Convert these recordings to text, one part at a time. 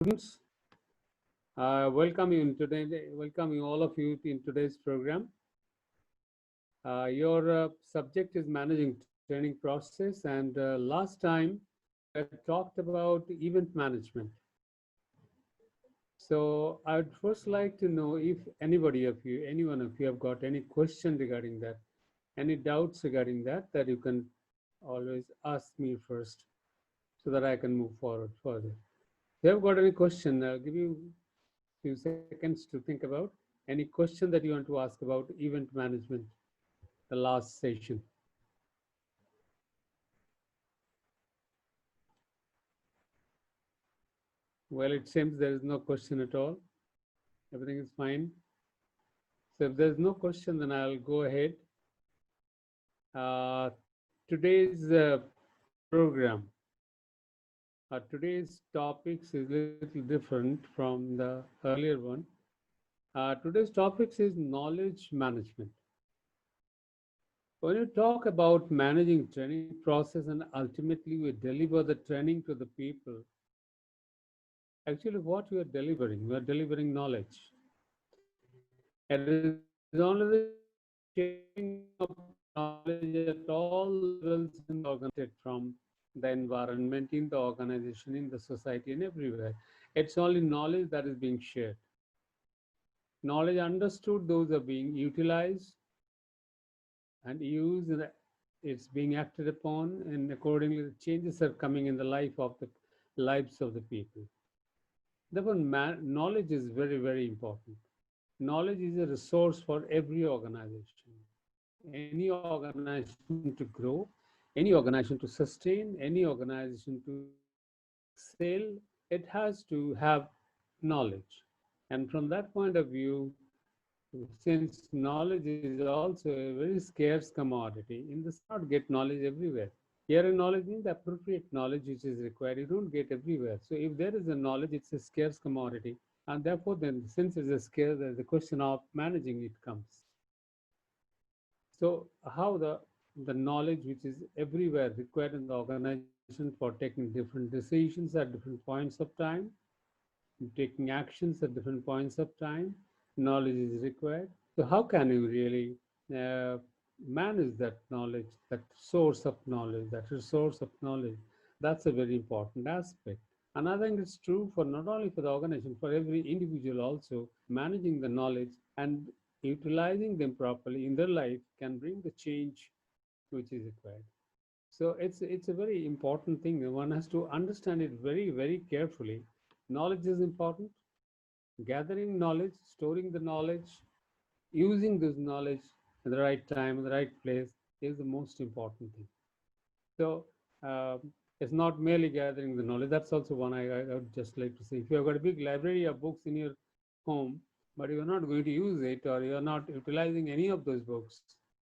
Students, welcome you all of you in today's program. Your subject is managing training process, and last time we had talked about event management. So I would first like to know if anybody of you, any one of you, have got any question regarding that, any doubts regarding that, that you can always ask me first, so that I can move forward further. If you have got any question, I'll give you few seconds to think about any question that you want to ask about event management, the last session. Well, it seems there is no question at all. Everything is fine. So if there's no question, then I'll go ahead. Today's program, today's topics is a little different from the earlier one. Today's topics is knowledge management. When you talk about managing training process and ultimately we deliver the training to the people, actually what we are delivering knowledge. It is only the sharing of knowledge at all levels in the organization, from the environment, in the organization, in the society, and everywhere. It's only knowledge that is being shared. Knowledge understood, those are being utilized and used, and it's being acted upon, and accordingly the changes are coming in the lives of the people. Therefore, knowledge is very, very important. Knowledge is a resource for every organization. Any organization to grow, any organization to sustain, any organization to excel, it has to have knowledge. And from that point of view, since knowledge is also a very scarce commodity, in this not get knowledge everywhere. Here, a knowledge means the appropriate knowledge which is required. You don't get everywhere. So if there is a knowledge, it's a scarce commodity. And therefore, then since it's a scarce, the question of managing it comes. So how the knowledge which is everywhere required in the organization for taking different decisions at different points of time, taking actions at different points of time, knowledge is required. So how can you really manage that knowledge, that source of knowledge, that resource of knowledge? That's a very important aspect. And I think it's true for not only for the organization, for every individual also, managing the knowledge and utilizing them properly in their life can bring the change which is required. So it's a very important thing. One has to understand it very, very carefully. Knowledge is important. Gathering knowledge, storing the knowledge, using this knowledge at the right time, in the right place is the most important thing. So it's not merely gathering the knowledge. That's also one I would just like to say. If you have got a big library of books in your home, but you're not going to use it, or you're not utilizing any of those books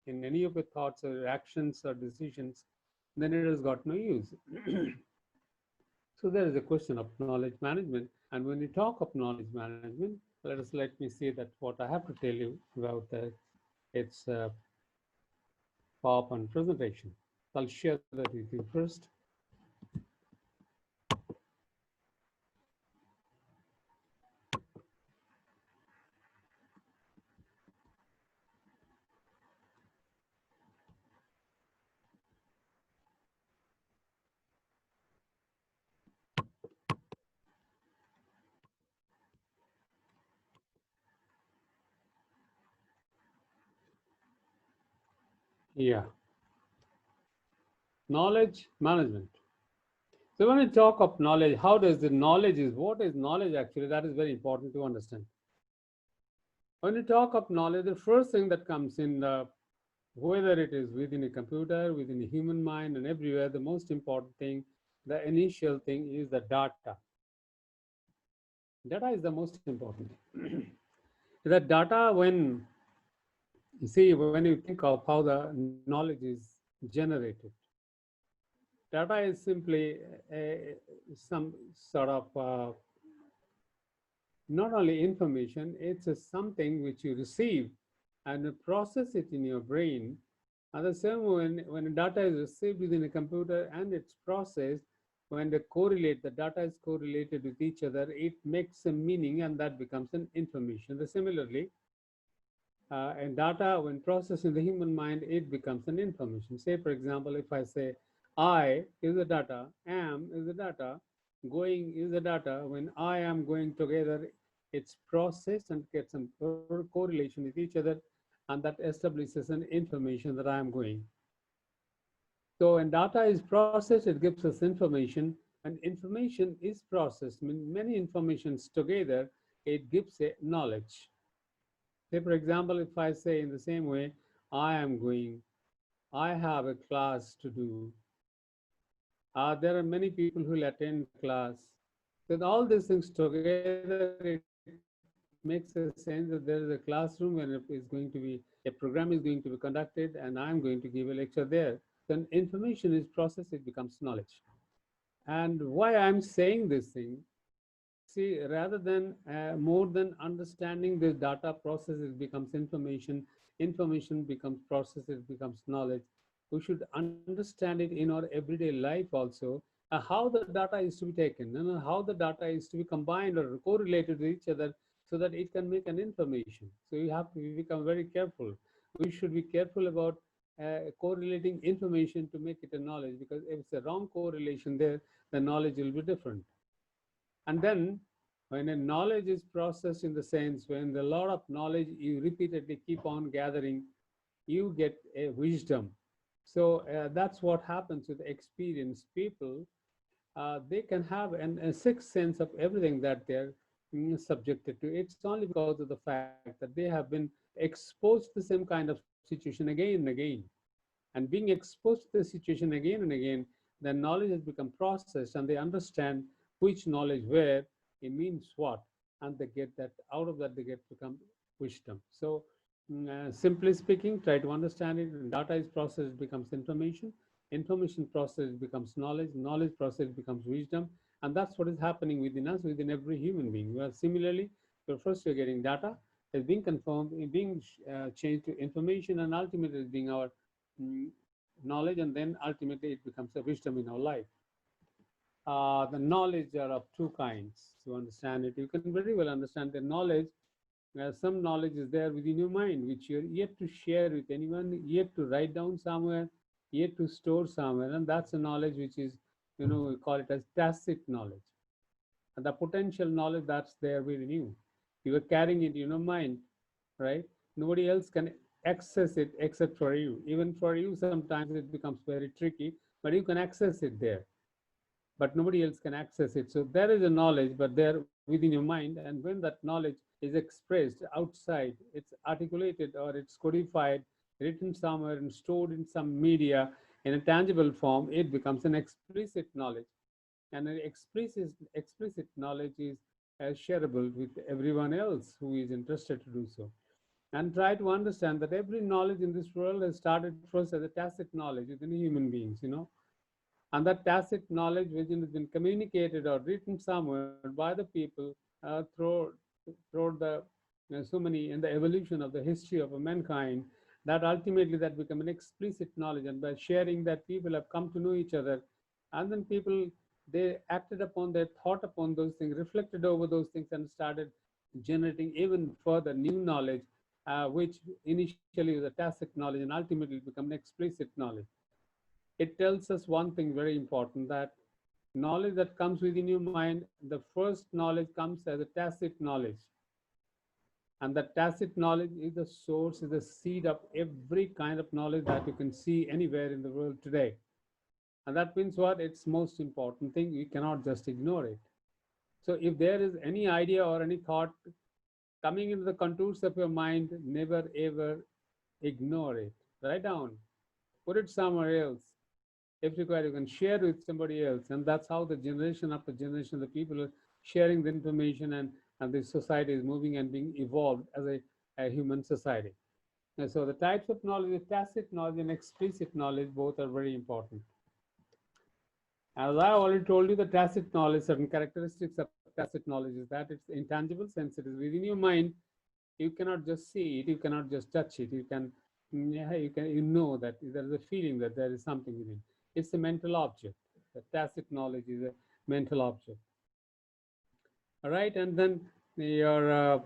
in any of your thoughts or actions or decisions, then it has got no use. So there is a question of knowledge management. And when we talk of knowledge management, let me say that what I have to tell you about that, it's PowerPoint presentation. I'll share that with you first. Yeah, knowledge management. So when we talk of knowledge, how does the knowledge is, what is knowledge actually? That is very important to understand. When you talk of knowledge, the first thing that comes in, whether it is within a computer, within a human mind, and everywhere, the most important thing, the initial thing is the data. Data is the most important. The data, when you see, when you think of how the knowledge is generated, data is simply some sort of not only information, it's something which you receive and process it in your brain. At the same when data is received within a computer and it's processed, when they correlate, the data is correlated with each other, it makes a meaning and that becomes an information. Similarly, and data, when processed in the human mind, it becomes an information. Say, for example, if I say I is the data, am is the data, going is the data, when I am going together, it's processed and gets some correlation with each other, and that establishes an information that I am going. So when data is processed, it gives us information. And information is processed, I mean, many informations together, it gives a knowledge. Say, for example, if I say in the same way, I am going, I have a class to do, there are many people who will attend the class. With all these things together, it makes a sense that there is a classroom where it is going to be, a program is going to be conducted, and I'm going to give a lecture there. Then information is processed, it becomes knowledge. And why I'm saying this thing, see, rather than more than understanding this data process, it becomes information. Information becomes process, it becomes knowledge. We should understand it in our everyday life also, how the data is to be taken and how the data is to be combined or correlated with each other so that it can make an information. So you have to become very careful. We should be careful about correlating information to make it a knowledge, because if it's a wrong correlation there, the knowledge will be different. And then when a knowledge is processed, in the sense when a lot of knowledge you repeatedly keep on gathering, you get a wisdom. So that's what happens with experienced people. They can have a sixth sense of everything that they're subjected to. It's only because of the fact that they have been exposed to the same kind of situation again and again. And being exposed to the situation again and again, the knowledge has become processed and they understand which knowledge where, it means what, and they get that, out of that they get become wisdom. So simply speaking, try to understand it. Data is processed, becomes information. Information processed becomes knowledge. Knowledge processed becomes wisdom. And that's what is happening within us, within every human being. Well, similarly, first you're getting data, is being confirmed, being changed to information, and ultimately being our mm, knowledge, and then ultimately it becomes a wisdom in our life. The knowledge are of two kinds. To understand it, you can very well understand the knowledge. Some knowledge is there within your mind, which you're yet to share with anyone, yet to write down somewhere, yet to store somewhere, and that's a knowledge which is, we call it as tacit knowledge. And the potential knowledge that's there within you, you are carrying it in your mind, right? Nobody else can access it except for you. Even for you, sometimes it becomes very tricky, but you can access it there, but nobody else can access it. So there is a knowledge, but there within your mind. And when that knowledge is expressed outside, it's articulated or it's codified, written somewhere and stored in some media in a tangible form, it becomes an explicit knowledge. And an explicit knowledge is shareable with everyone else who is interested to do so. And try to understand that every knowledge in this world has started first as a tacit knowledge within human beings. And that tacit knowledge which has been communicated or written somewhere by the people throughout the so many in the evolution of the history of mankind, that ultimately that become an explicit knowledge. And by sharing that, people have come to know each other, and then people, they acted upon, they thought upon those things, reflected over those things, and started generating even further new knowledge, which initially was a tacit knowledge and ultimately become an explicit knowledge. It tells us one thing very important, that knowledge that comes within your mind, the first knowledge comes as a tacit knowledge. And that tacit knowledge is the source, is the seed of every kind of knowledge that you can see anywhere in the world today. And that means what? It's most important thing. You cannot just ignore it. So if there is any idea or any thought coming into the contours of your mind, never ever ignore it. Write down, put it somewhere else. If required, you can share with somebody else. And that's how the generation after generation, the people are sharing the information, and the society is moving and being evolved as a human society. And so the types of knowledge, tacit knowledge and explicit knowledge, both are very important. As I already told you, the tacit knowledge, certain characteristics of tacit knowledge is that it's intangible, since it is within your mind. You cannot just see it, you cannot just touch it. You can, yeah, you know that there is a feeling that there is something within. It's a mental object. The tacit knowledge is a mental object. All right, and then your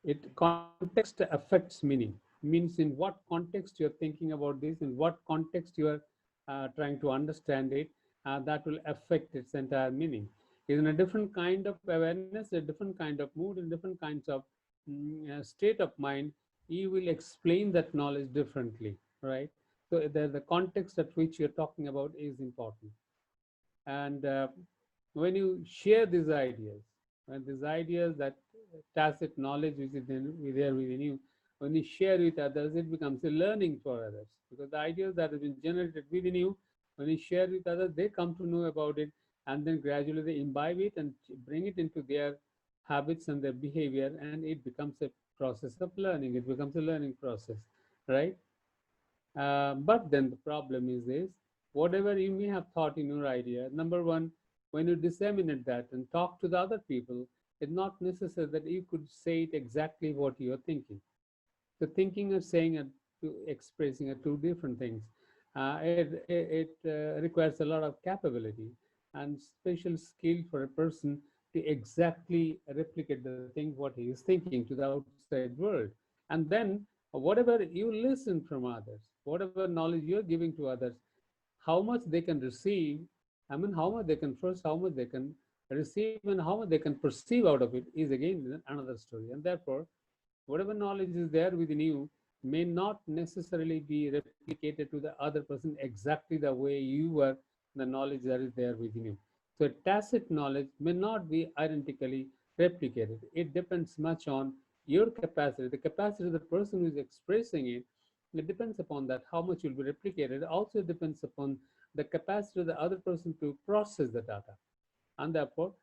it context affects meaning. Means in what context you're thinking about this, in what context you are trying to understand it, that will affect its entire meaning. In a different kind of awareness, a different kind of mood, in different kinds of state of mind, you will explain that knowledge differently, right? So the context at which you're talking about is important. And when you share these ideas, and these ideas, that tacit knowledge which is there within you, when you share with others, it becomes a learning for others, because the ideas that have been generated within you, when you share with others, they come to know about it, and then gradually they imbibe it and bring it into their habits and their behavior, and it becomes a process of learning. It becomes a learning process, right? But then the problem is this: whatever you may have thought in your idea, number one, when you disseminate that and talk to the other people, it's not necessary that you could say it exactly what you are thinking. So thinking and saying and expressing are two different things. It requires a lot of capability and special skill for a person to exactly replicate the thing what he is thinking to the outside world. And then whatever you listen from others, whatever knowledge you're giving to others, how much they can receive, I mean, how much they can first, how much they can receive, and how much they can perceive out of it is again another story. And therefore, whatever knowledge is there within you may not necessarily be replicated to the other person exactly the way you were, the knowledge that is there within you. So tacit knowledge may not be identically replicated. It depends much on your capacity, the capacity of the person who is expressing it. It depends upon that how much will be replicated. It also depends upon the capacity of the other person to process the data. And therefore,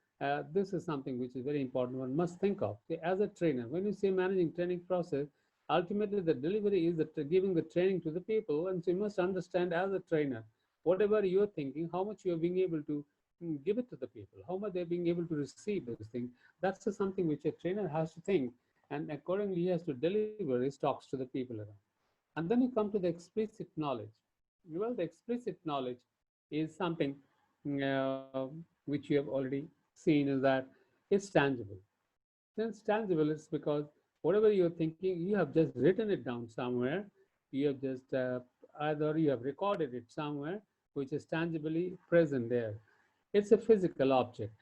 this is something which is very important, one must think of. See, as a trainer, when you say managing training process, ultimately the delivery is giving the training to the people. And so you must understand, as a trainer, whatever you're thinking, how much you're being able to give it to the people, how much they're being able to receive those things. That's something which a trainer has to think, and accordingly he has to deliver his talks to the people around. And then you come to the explicit knowledge. Well, the explicit knowledge is something uh, which you have already seen, is that it's tangible. Since tangible, it's because whatever you're thinking, you have just written it down somewhere. You have just either you have recorded it somewhere, which is tangibly present there. It's a physical object.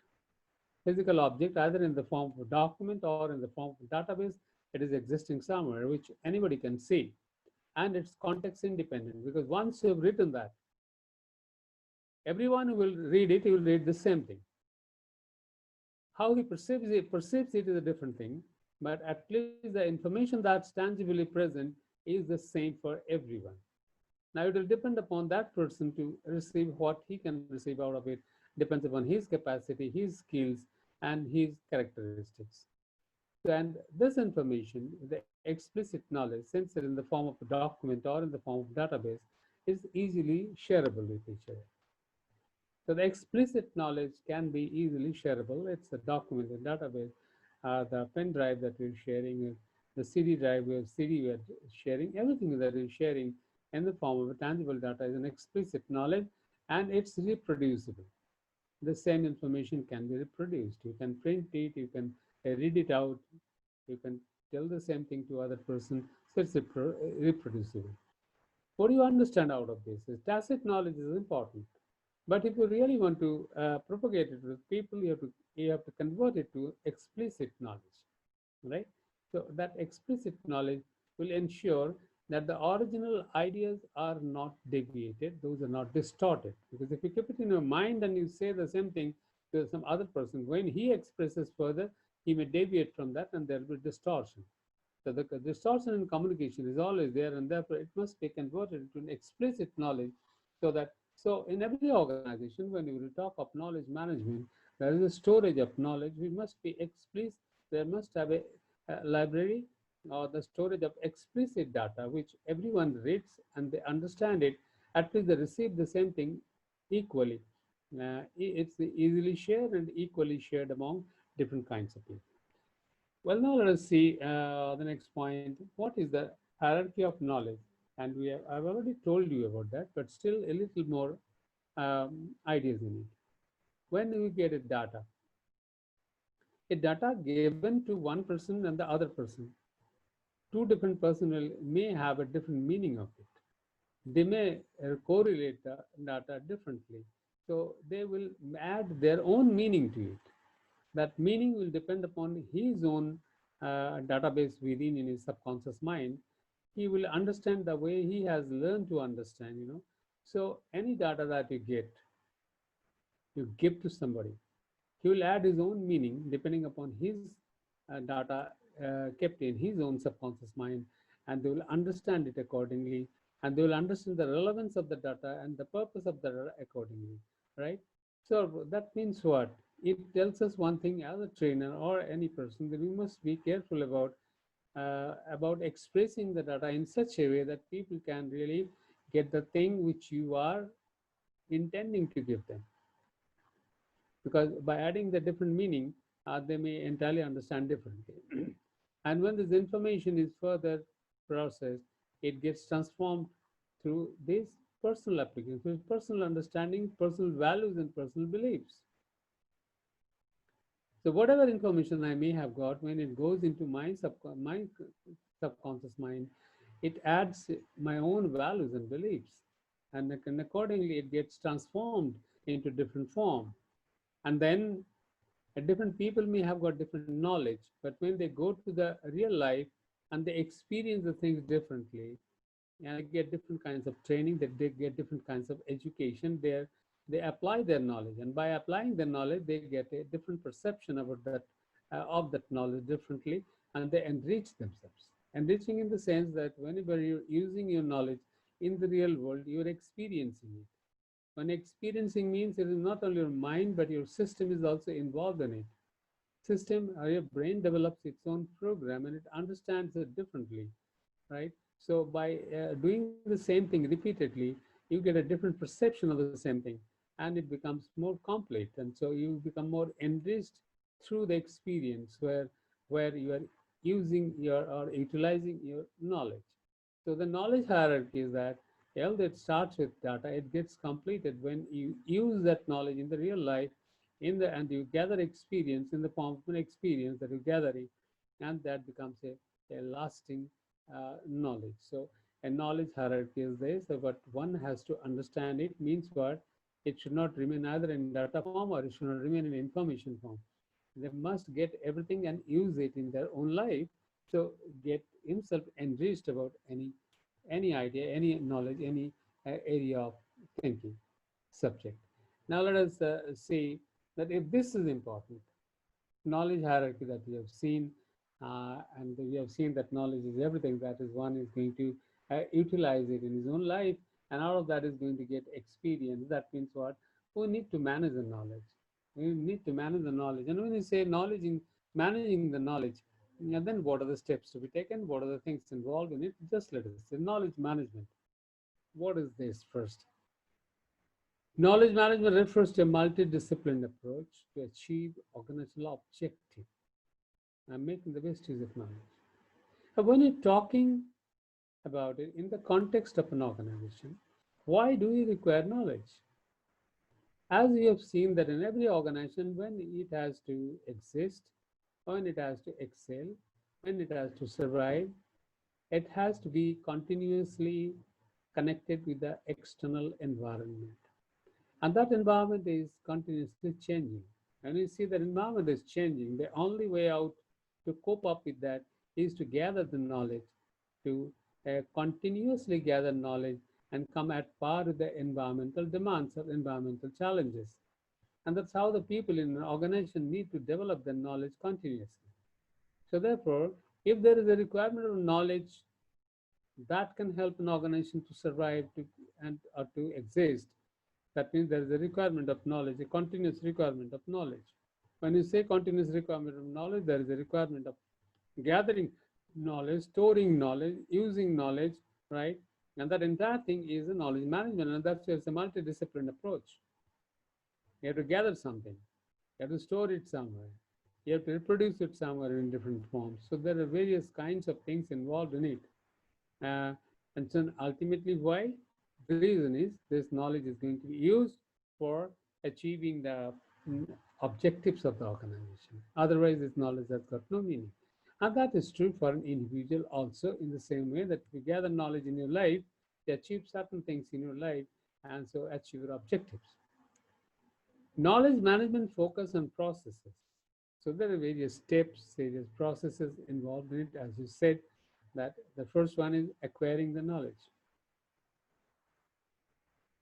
Physical object, either in the form of a document or in the form of a database. It is existing somewhere, which anybody can see, and it's context independent, because once you have written that, everyone who will read it, he will read the same thing. How he perceives it is a different thing, but at least the information that's tangibly present is the same for everyone. Now it will depend upon that person to receive what he can receive out of it, depends upon his capacity, his skills, and his characteristics. So, and this information, the explicit knowledge, since it's in the form of a document or in the form of database, is easily shareable with each other. So the explicit knowledge can be easily shareable. It's a document, a database, the pen drive that we're sharing, the CD drive, CD we're sharing, everything that we're sharing in the form of a tangible data is an explicit knowledge, and it's reproducible. The same information can be reproduced. You can print it, you can read it out, you can tell the same thing to other person, so it's reproducible. What do you understand out of this? Is tacit knowledge is important. But if you really want to propagate it with people, you have to convert it to explicit knowledge, right? So that explicit knowledge will ensure that the original ideas are not deviated; those are not distorted. Because if you keep it in your mind and you say the same thing to some other person, when he expresses further, he may deviate from that, and there will be distortion. So the distortion in communication is always there, and therefore it must be converted into an explicit knowledge, so that so in every organization, when we will talk of knowledge management, there is a storage of knowledge. We must be explicit. There must have a library or the storage of explicit data, which everyone reads and they understand it. At least they receive the same thing equally. It's easily shared and equally shared among different kinds of people. Well, now let us see the next point. What is the hierarchy of knowledge? And I've already told you about that, but still a little more ideas in it. When we get a data given to one person and the other person, two different persons may have a different meaning of it. They may correlate the data differently. So they will add their own meaning to it. That meaning will depend upon his own database within in his subconscious mind. He will understand the way he has learned to understand. So any data that you give to somebody, he will add his own meaning depending upon his data kept in his own subconscious mind, and they will understand it accordingly, and they will understand the relevance of the data and the purpose of the data accordingly, right? So that means what? It tells us one thing: as a trainer or any person, that we must be careful about expressing the data in such a way that people can really get the thing which you are intending to give them, because by adding the different meaning, they may entirely understand differently. And when this information is further processed, it gets transformed through this personal application, through personal understanding, personal values, and personal beliefs. So whatever information I may have got, when it goes into my subconscious mind, it adds my own values and beliefs, and accordingly it gets transformed into different form. And then different people may have got different knowledge, but when they go to the real life and they experience the things differently, and they get different kinds of training, that they get different kinds of education there, they apply their knowledge, and by applying their knowledge they get a different perception about that of that knowledge differently, and they enrich themselves. Enriching in the sense that whenever you're using your knowledge in the real world, you're experiencing it. When experiencing means it is not only your mind, but your system is also involved in it. System, your brain develops its own program and it understands it differently, right? So by doing the same thing repeatedly, you get a different perception of the same thing, and it becomes more complete. And so you become more enriched through the experience where you are using your or utilizing your knowledge. So the knowledge hierarchy is that L that starts with data, it gets completed when you use that knowledge in the real life, and you gather experience in the form of an experience that you're gathering, and that becomes a lasting knowledge. So a knowledge hierarchy is this, but one has to understand it means what? It should not remain either in data form or it should not remain in information form. They must get everything and use it in their own life. So get himself enriched about any idea, any knowledge, any area of thinking subject. Now let us see that if this is important, knowledge hierarchy that we have seen, and we have seen that knowledge is everything. That is, one is going to utilize it in his own life, and out of that is going to get experience. That means what? We need to manage the knowledge. We need to manage the knowledge. And when you say knowledge in managing the knowledge, and then what are the steps to be taken? What are the things involved in it? Just let us say knowledge management. What is this first? Knowledge management refers to a multidisciplined approach to achieve organizational objective and making the best use of knowledge. But when you're talking about it in the context of an organization, why do we require knowledge? As we have seen that in every organization, when it has to exist, when it has to excel, when it has to survive, it has to be continuously connected with the external environment. And that environment is continuously changing. And you see that environment is changing. The only way out to cope up with that is to gather the knowledge, to continuously gather knowledge and come at par with the environmental demands or environmental challenges. And that's how the people in an organization need to develop their knowledge continuously. So therefore, if there is a requirement of knowledge that can help an organization to survive and or to exist, that means there is a requirement of knowledge, a continuous requirement of knowledge. When you say continuous requirement of knowledge, there is a requirement of gathering knowledge, storing knowledge, using knowledge, right? And that entire thing is a knowledge management, and that's just a multidisciplinary approach. You have to gather something, you have to store it somewhere, you have to reproduce it somewhere in different forms. So there are various kinds of things involved in it. And so ultimately, why? The reason is this knowledge is going to be used for achieving the mm, objectives of the organization. Otherwise, this knowledge has got no meaning. And that is true for an individual also, in the same way that if you gather knowledge in your life, you achieve certain things in your life and so achieve your objectives. Knowledge management focus on processes. So there are various steps, various processes involved in it. As you said, that the first one is acquiring the knowledge,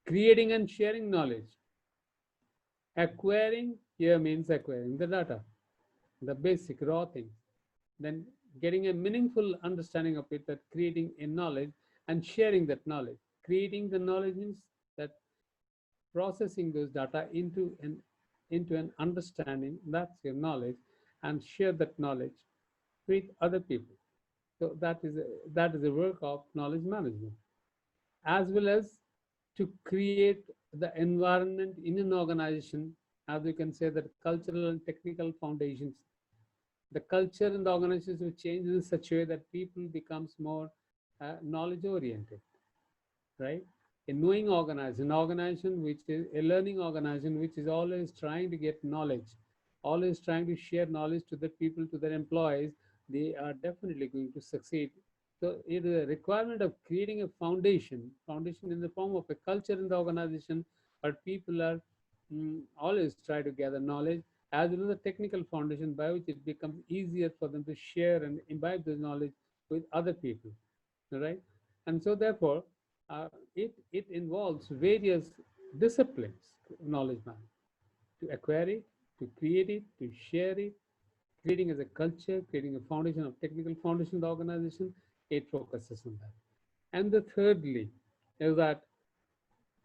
creating and sharing knowledge. Acquiring here means acquiring the data, the basic raw things. Then getting a meaningful understanding of it, that creating a knowledge and sharing that knowledge. Creating the knowledge means that processing those data into an understanding, that's your knowledge, and share that knowledge with other people. So that is a work of knowledge management, as well as to create the environment in an organization, as we can say, that cultural and technical foundations. The culture in the organization will change in such a way that people becomes more knowledge oriented, right? A knowing organization, an organization which is a learning organization, which is always trying to get knowledge, always trying to share knowledge to the people, to their employees, they are definitely going to succeed. So it is a requirement of creating a foundation in the form of a culture in the organization, but people are always try to gather knowledge, as well as the technical foundation by which it becomes easier for them to share and imbibe this knowledge with other people, right? And so therefore, it involves various disciplines, knowledge management, to acquire it, to create it, to share it, creating as a culture, creating a foundation of technical foundation of the organization. It focuses on that. And the thirdly is that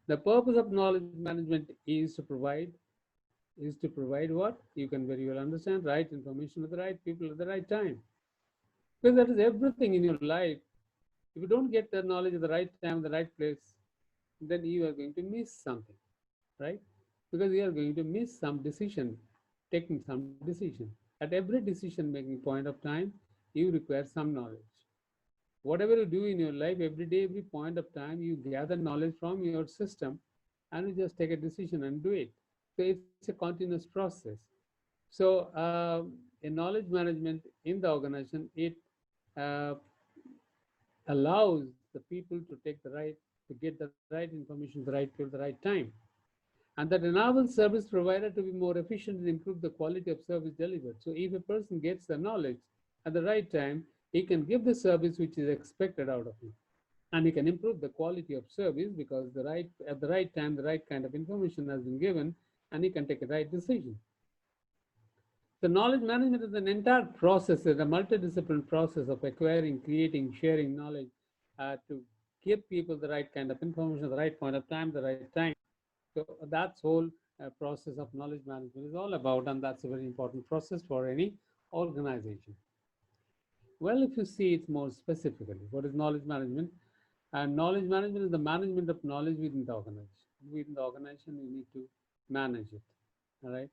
the purpose of knowledge management is to provide what? You can very well understand, right information to the right people at the right time. Because that is everything in your life. If you don't get the knowledge at the right time, the right place, then you are going to miss something, right? Because you are going to miss some decision, taking some decision. At every decision making point of time, you require some knowledge. Whatever you do in your life, every day, every point of time, you gather knowledge from your system and you just take a decision and do it. So it's a continuous process. So in knowledge management in the organization, it uh, allows the people to get the right information, the right tool, the right time. And that enables service provider to be more efficient and improve the quality of service delivered. So if a person gets the knowledge at the right time, he can give the service which is expected out of him. And he can improve the quality of service because at the right time, the right kind of information has been given, and he can take a right decision. The knowledge management is an entire process, is a multidisciplinary process of acquiring, creating, sharing knowledge to give people the right kind of information at the right point of time, the right time. So that's whole process of knowledge management is all about, and that's a very important process for any organization. Well, if you see it more specifically, what is knowledge management? And knowledge management is the management of knowledge within the organization. Within the organization, you need to manage it. All right.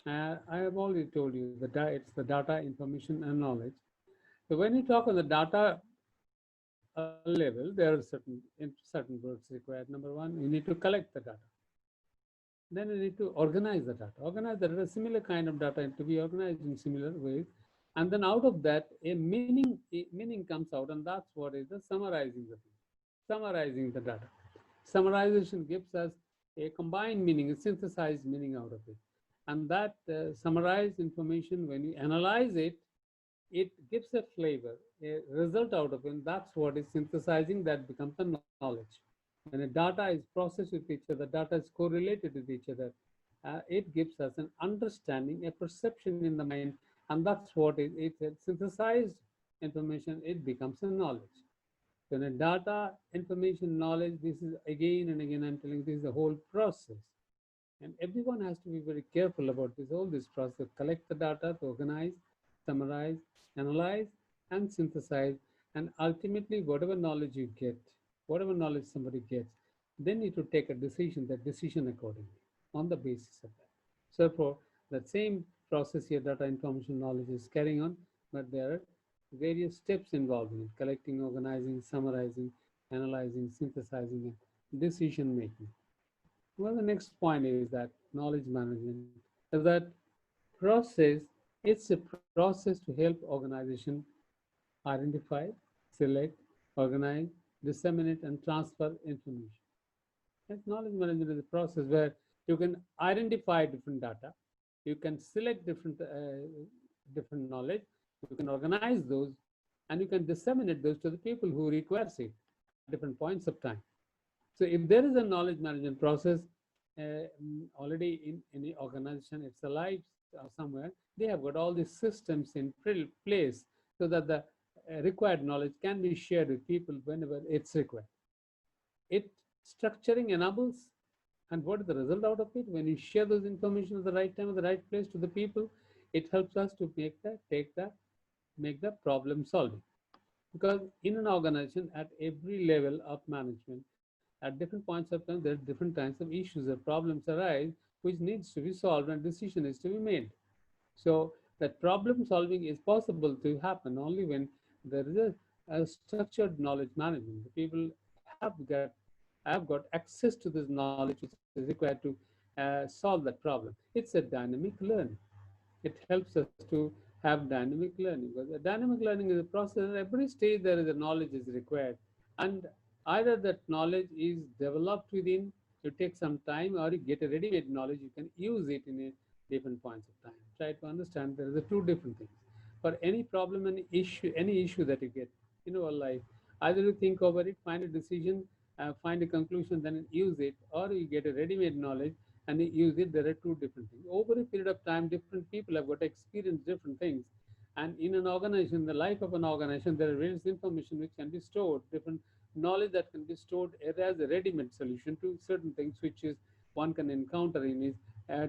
I have already told you that it's the data, information, and knowledge. So when you talk on the data level, there are certain works required. Number one, you need to collect the data. Then you need to organize the data. Organize the data, similar kind of data to be organized in similar ways. And then out of that, a meaning comes out, and that's what is the summarizing the thing, summarizing the data. Summarization gives us a combined meaning, a synthesized meaning out of it. And that summarized information, when you analyze it, it gives a flavor, a result out of it. And that's what is synthesizing, that becomes the knowledge. When a data is processed with each other, data is correlated with each other, it gives us an understanding, a perception in the mind, and that's what it's a synthesized information, it becomes a knowledge. So in a data, information, knowledge, this is again and again, I'm telling you, this is the whole process. And everyone has to be very careful about all this process, collect the data, to organize, summarize, analyze, and synthesize. And ultimately, whatever knowledge you get, whatever knowledge somebody gets, they need to take a decision, that decision accordingly, on the basis of that. So for that same process here, data, information, knowledge is carrying on, but there are various steps involved in it: collecting, organizing, summarizing, analyzing, synthesizing, and decision making. Well, the next point is that knowledge management is that process. It's a process to help organization identify, select, organize, disseminate, and transfer information. Yes, knowledge management is a process where you can identify different data, you can select different knowledge, you can organize those, and you can disseminate those to the people who requires it at different points of time. So if there is a knowledge management process already in any organization, it's alive somewhere, they have got all these systems in place so that the required knowledge can be shared with people whenever it's required. It structuring enables, and what is the result out of it? When you share those information at the right time, at the right place to the people, it helps us to make the problem solving. Because in an organization, at every level of management, at different points of time, there are different kinds of issues or problems arise, which needs to be solved and decision is to be made. So that problem solving is possible to happen only when there is a structured knowledge management. The people have got access to this knowledge which is required to solve that problem. It's a dynamic learning. It helps us to have dynamic learning, because a dynamic learning is a process. At every stage there is a knowledge is required, and either that knowledge is developed within, you take some time, or you get a ready-made knowledge, you can use it in a different points of time. Try to understand there is a two different things. For any problem and issue, any issue that you get in our life, either you think over it, find a decision, find a conclusion, then use it, or you get a ready-made knowledge and you use it. There are two different things. Over a period of time, different people have got to experience different things. And in an organization, the life of an organization, there are various information which can be stored, different knowledge that can be stored as a ready-made solution to certain things which is one can encounter in his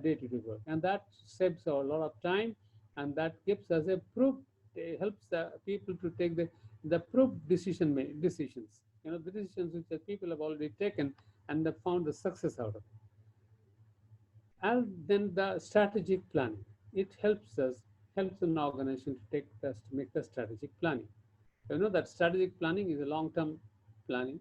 day-to-day work. And that saves a lot of time, and that gives us a proof, helps the people to take the proof decisions. You know, the decisions which the people have already taken and have found the success out of it. And then the strategic planning. It helps an organization to make the strategic planning. You know that strategic planning is a long-term planning.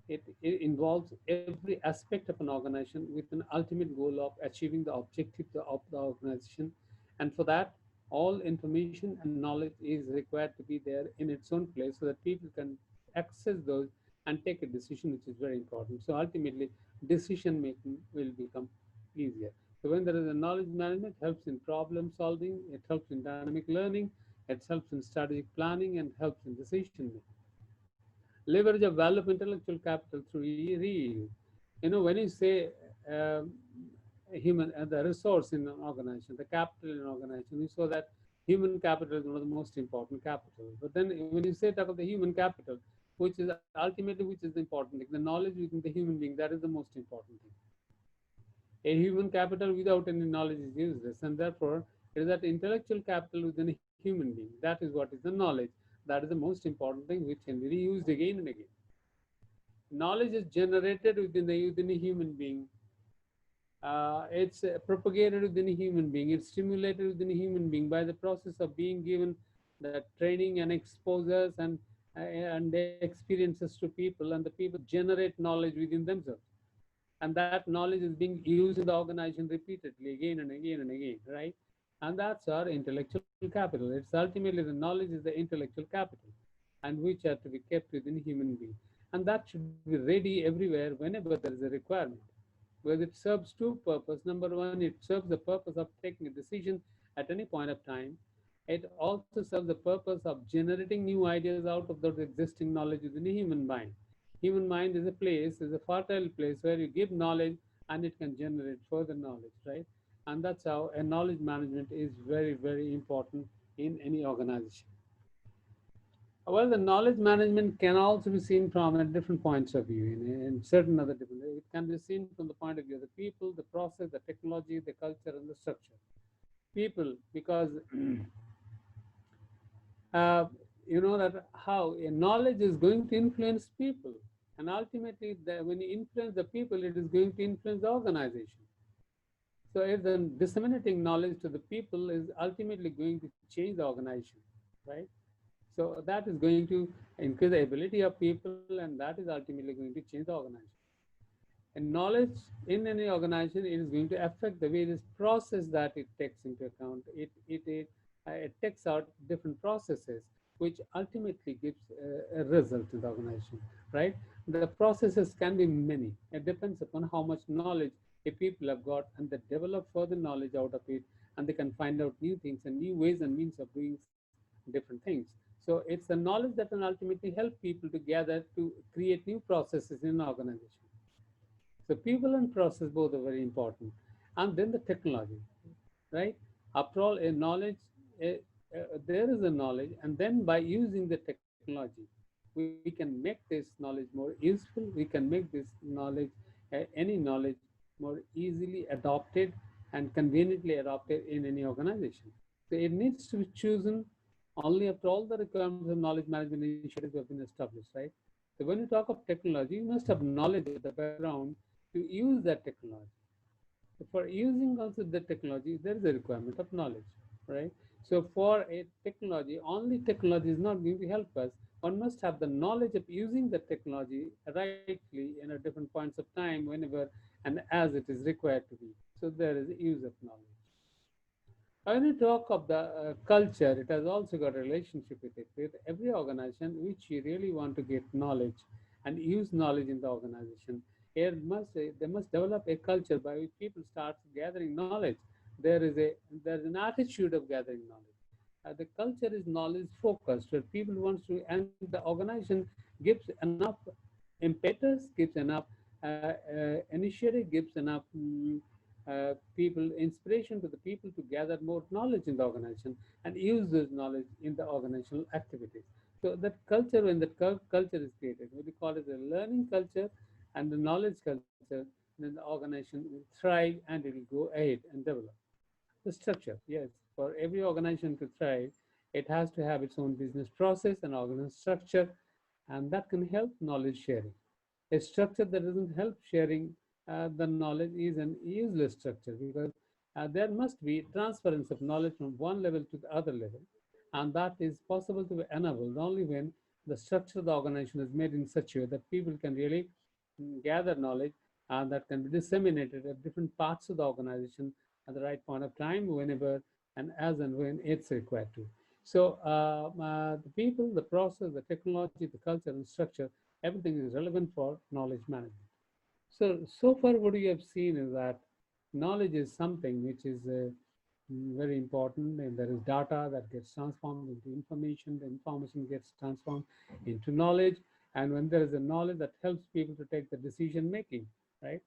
It involves every aspect of an organization with an ultimate goal of achieving the objective of the organization. And for that, all information and knowledge is required to be there in its own place so that people can access those and take a decision, which is very important. So ultimately, decision making will become easier. So when there is a knowledge management, it helps in problem solving, it helps in dynamic learning, it helps in strategic planning, and helps in decision making. Leverage of value of intellectual capital through reuse. You know, when you say um, human the resource in an organization, the capital in an organization, we saw that human capital is one of the most important capital. But then when you say talk of the human capital, which is ultimately which is the important thing, the knowledge within the human being, that is the most important thing. A human capital without any knowledge is useless, and therefore it is that intellectual capital within a human being. That is what is the knowledge. That is the most important thing, which can be reused again and again. Knowledge is generated within a human being. It's propagated within a human being. It's stimulated within a human being by the process of being given the training and exposures and experiences to people, and the people generate knowledge within themselves, and that knowledge is being used in the organization repeatedly again and again and again, right? And that's our intellectual capital. It's ultimately the knowledge is the intellectual capital, and which are to be kept within human being, and that should be ready everywhere whenever there is a requirement, because it serves two purposes. Number one, it serves the purpose of taking a decision at any point of time. It also serves the purpose of generating new ideas out of those existing knowledge within a human mind. Human mind is a place, is a fertile place where you give knowledge and it can generate further knowledge, right? And that's how a knowledge management is very, very important in any organization. Well, the knowledge management can also be seen from a different points of view in certain other different. It can be seen from the point of view of the people, the process, the technology, the culture, and the structure. People, because uh, you know that how a knowledge is going to influence people, and ultimately when you influence the people, it is going to influence the organization. So if the disseminating knowledge to the people is ultimately going to change the organization, right? So that is going to increase the ability of people, and that is ultimately going to change the organization. And knowledge in any organization, it is going to affect the various process that it takes into account. It takes out different processes, which ultimately gives a result to the organization, right? The processes can be many. It depends upon how much knowledge a people have got, and they develop further knowledge out of it, and they can find out new things and new ways and means of doing different things. So it's the knowledge that can ultimately help people to gather to create new processes in an organization. So people and process both are very important. And then the technology, right? After all, a knowledge, there is a knowledge, and then by using the technology, we can make this knowledge more useful. We can make this knowledge, any knowledge, more easily adopted and conveniently adopted in any organization. So it needs to be chosen only after all the requirements of knowledge management initiatives have been established, right? So when you talk of technology, you must have knowledge at the background to use that technology. For using also the technology, there is a requirement of knowledge, right? So for a technology, only technology is not going to help us. One must have the knowledge of using the technology rightly in a different points of time, whenever and as it is required to be. So there is a use of knowledge. When you talk of the culture, it has also got a relationship with it. With every organization which you really want to get knowledge and use knowledge in the organization, they must develop a culture by which people start gathering knowledge. There is an attitude of gathering knowledge. The culture is knowledge focused, where people want to, and the organization gives enough impetus, gives enough initiative, gives enough people, inspiration to the people to gather more knowledge in the organization and use this knowledge in the organizational activities. So that culture, when that culture is created, what we call it a learning culture and the knowledge culture, then the organization will thrive and it will go ahead and develop. The structure, yes, for every organization to thrive, it has to have its own business process and organizational structure, and that can help knowledge sharing. A structure that doesn't help sharing the knowledge is an useless structure, because there must be transference of knowledge from one level to the other level, and that is possible to be enabled only when the structure of the organization is made in such a way that people can really gather knowledge and that can be disseminated at different parts of the organization at the right point of time, whenever and as and when it's required to. So the people, the process, the technology, the culture, and structure, everything is relevant for knowledge management. So far what we have seen is that knowledge is something which is very important, and there is data that gets transformed into information, the information gets transformed into knowledge, and when there is a knowledge that helps people to take the decision making, right?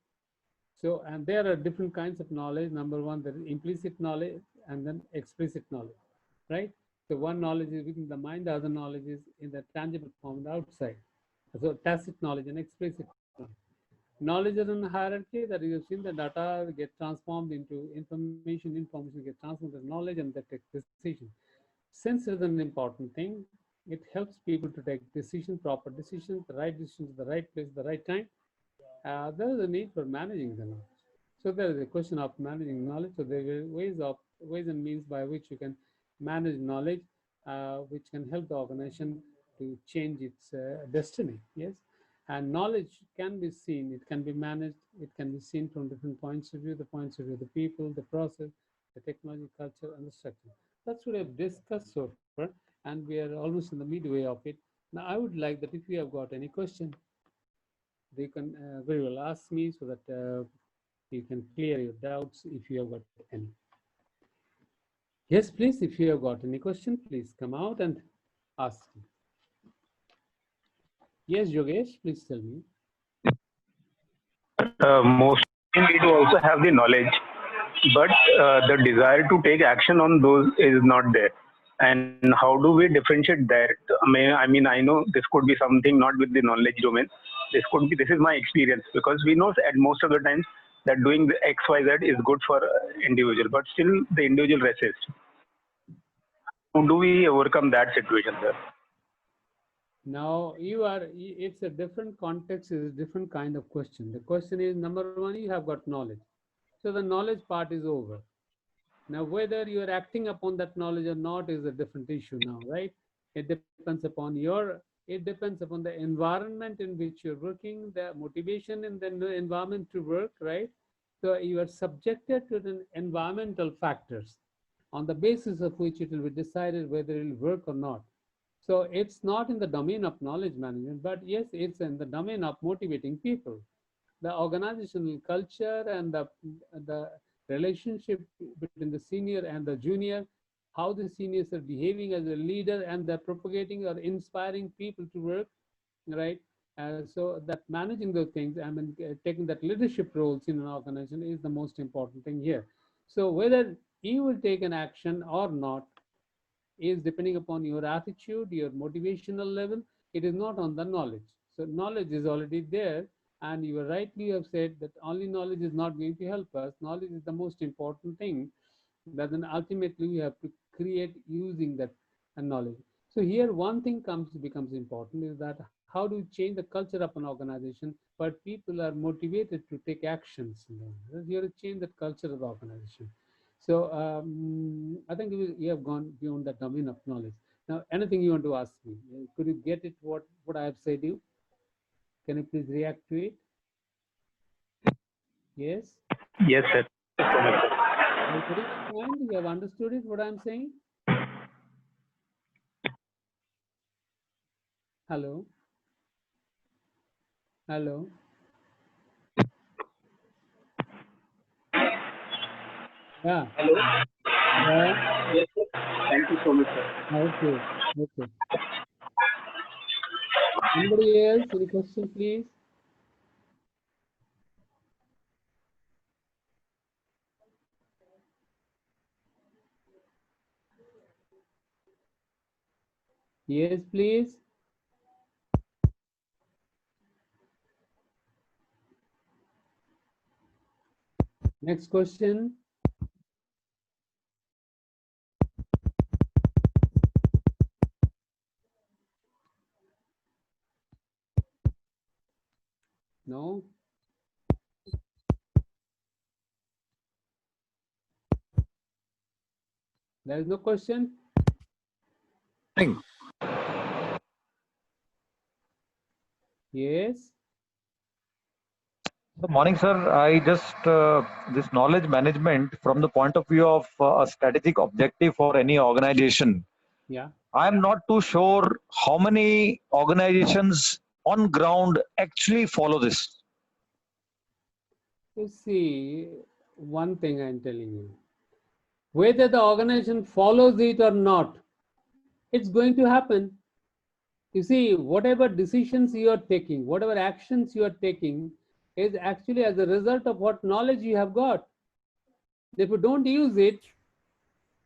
So, and there are different kinds of knowledge. Number one, there is implicit knowledge and then explicit knowledge, right? So one knowledge is within the mind, the other knowledge is in the tangible form, the outside. So tacit knowledge and explicit knowledge. Knowledge is in hierarchy, that you have seen the data get transformed into information gets transformed into knowledge, and they take decision. Sense is an important thing. It helps people to take decisions, proper decisions, the right decisions, the right place, the right time. There is a need for managing the knowledge. So there is a question of managing knowledge. So there are ways and means by which you can manage knowledge, which can help the organization to change its destiny. Yes, and knowledge can be seen, it can be managed, it can be seen from different points of view: the points of view of the people, the process, the technology, culture, and the structure. That's what I've discussed so far, and we are almost in the midway of it. Now, I would like that if you have got any question, they can very well ask me, so that you can clear your doubts if you have got any. Yes, please, if you have got any question, please come out and ask me. Yes, Yogesh, please tell me. Most need to also have the knowledge, but the desire to take action on those is not there. And how do we differentiate that? I mean, I know this could be something not with the knowledge domain. This is my experience, because we know at most of the times that doing the X Y Z is good for individual, but still the individual resists. How do we overcome that situation, sir? Now, it's a different context, it's a different kind of question. The question is, number one, you have got knowledge. So the knowledge part is over. Now, whether you are acting upon that knowledge or not is a different issue now, right? It depends upon your It depends upon the environment in which you're working, the motivation in the environment to work, right? So you are subjected to the environmental factors on the basis of which it will be decided whether it will work or not. So it's not in the domain of knowledge management, but yes, it's in the domain of motivating people. The organizational culture and the relationship between the senior and the junior, how the seniors are behaving as a leader, and they're propagating or inspiring people to work, right? So that managing those things, I mean, taking that leadership roles in an organization is the most important thing here. So whether you will take an action or not is depending upon your attitude, your motivational level. It is not on the knowledge. So knowledge is already there, and you rightly have said that only knowledge is not going to help us. Knowledge is the most important thing. But then ultimately we have to create using that knowledge. So here one thing becomes important is that how do you change the culture of an organization, but people are motivated to take actions. You have to change the culture of the organization. So I think you have gone beyond the domain of knowledge. Now, anything you want to ask me? Could you get it? What I have said to you? Can you please react to it? Yes. Yes, sir. Thank you so much, sir. Are you putting it in mind? You have understood it? What I'm saying? Hello. Hello. Yeah. Hello. Yeah. Yes, sir. Thank you so much, sir. Okay. Okay. Anybody else? Any question, please? Yes, please. Next question. No. There is no question. Morning. Yes. Good morning, sir. I just this knowledge management from the point of view of a strategic objective for any organization. Yeah. I am not too sure how many organizations on ground actually follow this. You see, one thing I'm telling you, whether the organization follows it or not, it's going to happen. You see, whatever decisions you are taking, whatever actions you are taking, is actually as a result of what knowledge you have got. If you don't use it,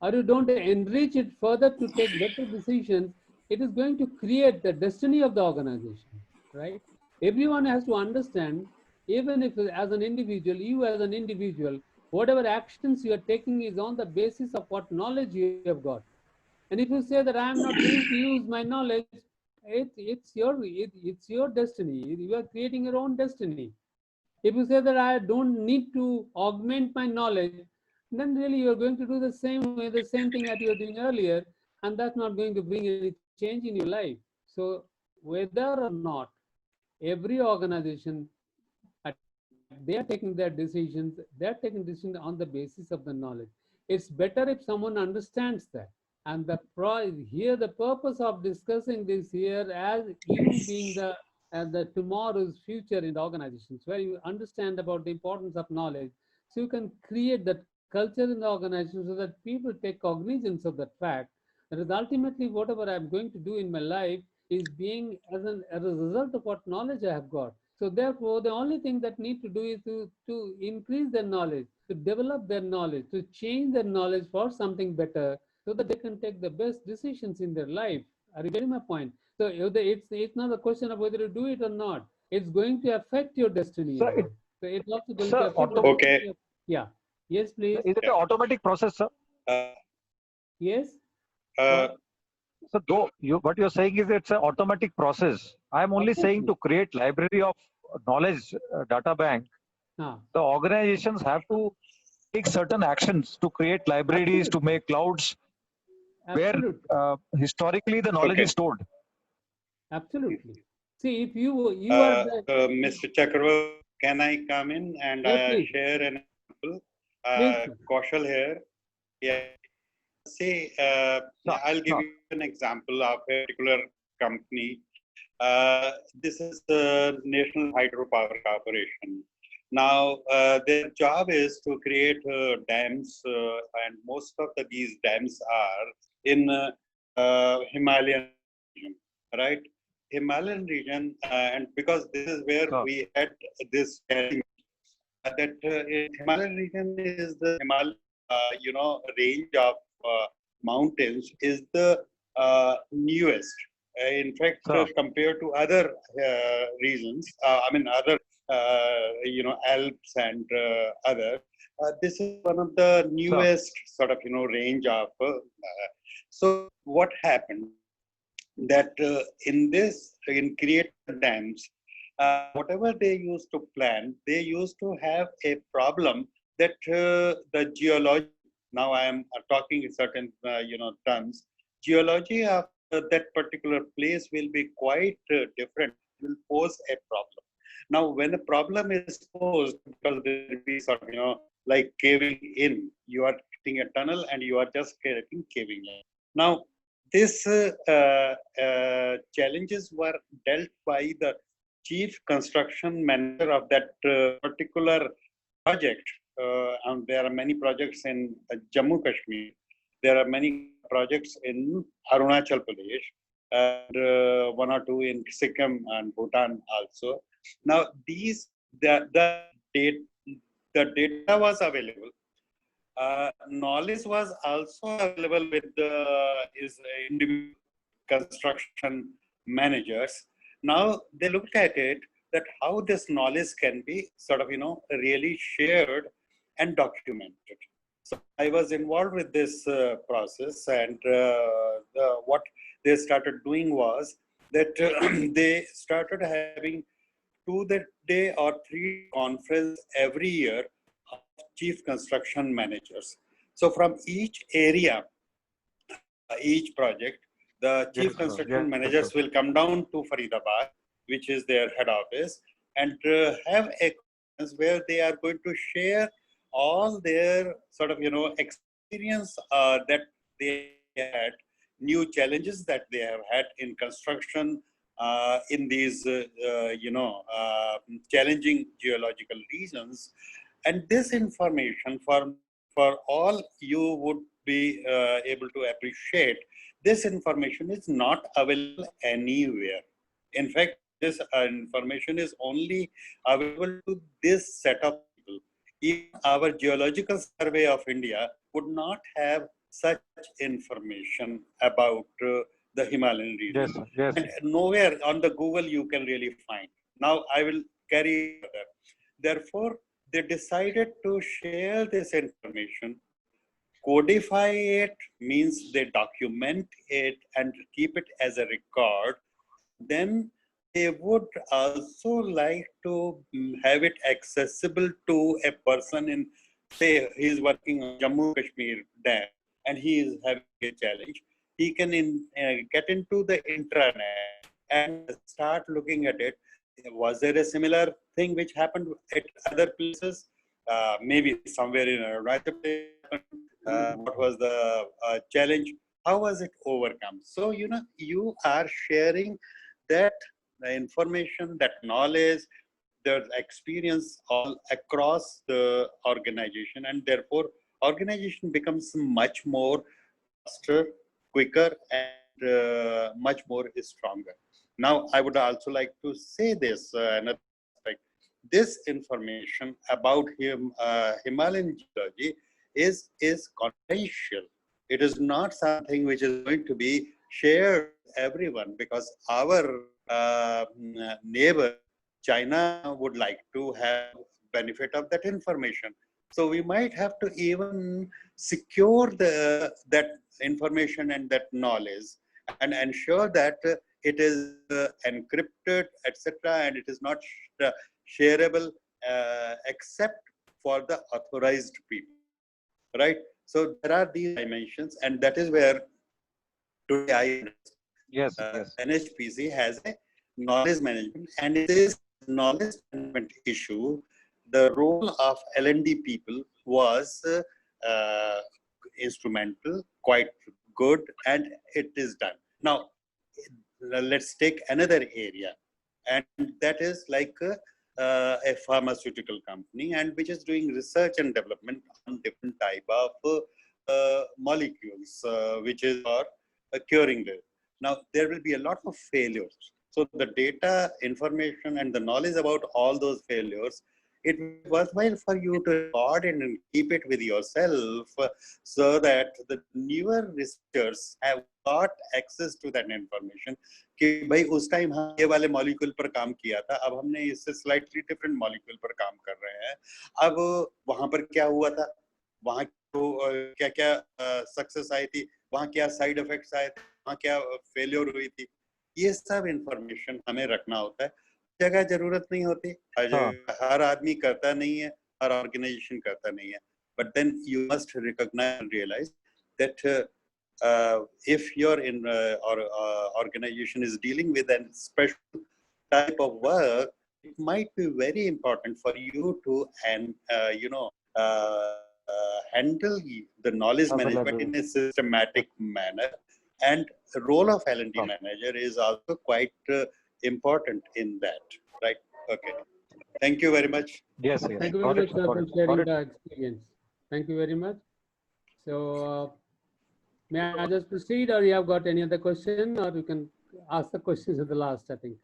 or you don't enrich it further to take better decisions, it is going to create the destiny of the organization, right? Everyone has to understand, even if as an individual, you as an individual, whatever actions you are taking is on the basis of what knowledge you have got. And if you say that I am not going to use my knowledge, it's your destiny. You are creating your own destiny. If you say that I don't need to augment my knowledge, then really you're going to do the same way, the same thing that you were doing earlier, and that's not going to bring any change in your life. So whether or not every organization, they are taking their decisions, they're taking decisions on the basis of the knowledge. It's better if someone understands that. And here the purpose of discussing this here, as you being the tomorrow's future in the organizations, where you understand about the importance of knowledge, so you can create that culture in the organization so that people take cognizance of that fact that is ultimately whatever I'm going to do in my life is being as a result of what knowledge I have got. So therefore, the only thing that need to do is to increase their knowledge, to develop their knowledge, to change their knowledge for something better, so that they can take the best decisions in their life. Are you getting my point? So it's not a question of whether you do it or not. It's going to affect your destiny Sir, as well. So it's also it's going to a affect the auto, Okay. destiny of, yeah. Yes, please. is it an automatic process, sir? Uh, Yes. uh, So though what you're saying is it's an automatic process. I'm only saying Obviously. to create library of knowledge data bank, Ah, the organizations have to take certain actions to create libraries, to absolutely. make clouds where Absolutely. historically the knowledge okay. is stored. Absolutely. See, if you are the Mr. Chakravarti, can I come in and yeah, please, share an example? please. Kaushal here. Yeah. Say, Sure, I'll give sure. you an example of a particular company. This is National Hydropower Corporation. Now, their job is to create dams, and most of these dams are in Himalayan region, right? Himalayan region, and because this is where Sure. we had this challenge that in Himalayan region is the Himalayan, range of mountains is the newest. In fact, Sure. compared to other regions, other, Alps and other, this is one of the Sure. newest sort of, range of. So what happened that in creating dams, whatever they used to plan, they used to have a problem that the geology. Now I am talking in certain terms. Geology of that particular place will be quite different. Will pose a problem. Now, when a problem is posed, because there will be sort of like caving in, you are creating a tunnel and you are just creating caving in. Now, this challenges were dealt by the chief construction manager of that particular project. And there are many projects in Jammu Kashmir. There are many projects in Arunachal Pradesh and one or two in Sikkim and Bhutan also. Now, data, the data was available. Knowledge was also available with the individual construction managers. Now they looked at it that how this knowledge can be sort of really shared and documented. So I was involved with this process, and what they started doing was that they started having 2 day or 3 conference every year of chief construction managers. So from each area, each project, the chief Yes, sir. construction Yes, sir. managers will come down to Faridabad, which is their head office, and have a conference where they are going to share all their sort of experience that they had, new challenges that they have had in construction in these challenging geological regions, and this information for all you would be able to appreciate. This information is not available anywhere. In fact, this information is only available to this set of people. Even our Geological Survey of India would not have such information about the Himalayan Yes, region. sir. Yes, And sir. nowhere on the Google you can really find. Now I will carry further. Therefore, they decided to share this information, codify it, means they document it and keep it as a record, and then they would also like to have it accessible to a person in, say, he is working on Jammu Kashmir dam and he is having a challenge. He can get into the intranet and start looking at it. Was there a similar thing which happened at other places? Maybe somewhere in Arunachal Pradesh. What was the challenge? How was it overcome? So, you are sharing that information, that knowledge, the experience all across the organization, and therefore organization becomes much more faster, quicker, and much more stronger. Now, I would also like to say this another aspect. This information about Himalayan geology is confidential. It is not something which is going to be shared with everyone, because our neighbor China would like to have benefit of that information. So we might have to even secure that information and that knowledge and ensure that it is encrypted, etc., and it is not shareable except for the authorized people, right? So there are these dimensions, and that is where today I understand Yes, yes. NHPC has a knowledge management, and this knowledge management issue, the role of L&D people was instrumental, quite good, and it is done. Now, let's take another area, and that is like a pharmaceutical company, and which is doing research and development on different type of molecules, which is for curing this. Now, there will be a lot of failures. So the data, information, and the knowledge about all those failures, it is worthwhile for you to record it and keep it with yourself, so that the newer researchers have got access to that information. कि भाई उस time हम ये वाले molecule पर काम किया था, अब हमने इससे स्लाइटली डिफरेंट मॉलिक्यूल पर काम कर रहे हैं. अब वहां पर क्या हुआ था, वहां तो क्या क्या सक्सेस आई थी, वहां क्या साइड इफेक्ट्स आए थे, वहां क्या फेलियर हुई थी, ये सब इंफॉर्मेशन हमें रखना होता है. जगह जरूरत नहीं होती, हर आदमी करता नहीं है, हर ऑर्गेनाइजेशन करता नहीं है. But then you must recognise and realise that if your organization is dealing with a special type of work, it might be very important for you to handle the knowledge management in a systematic manner. And the role of L&D manager is also quite important in that, right? Okay. Thank you very much. Yes, yes. Thank you very much, sir, for sharing the experience. Thank you very much. So, may I just proceed, or you have got any other question, or you can ask the questions at the last, I think.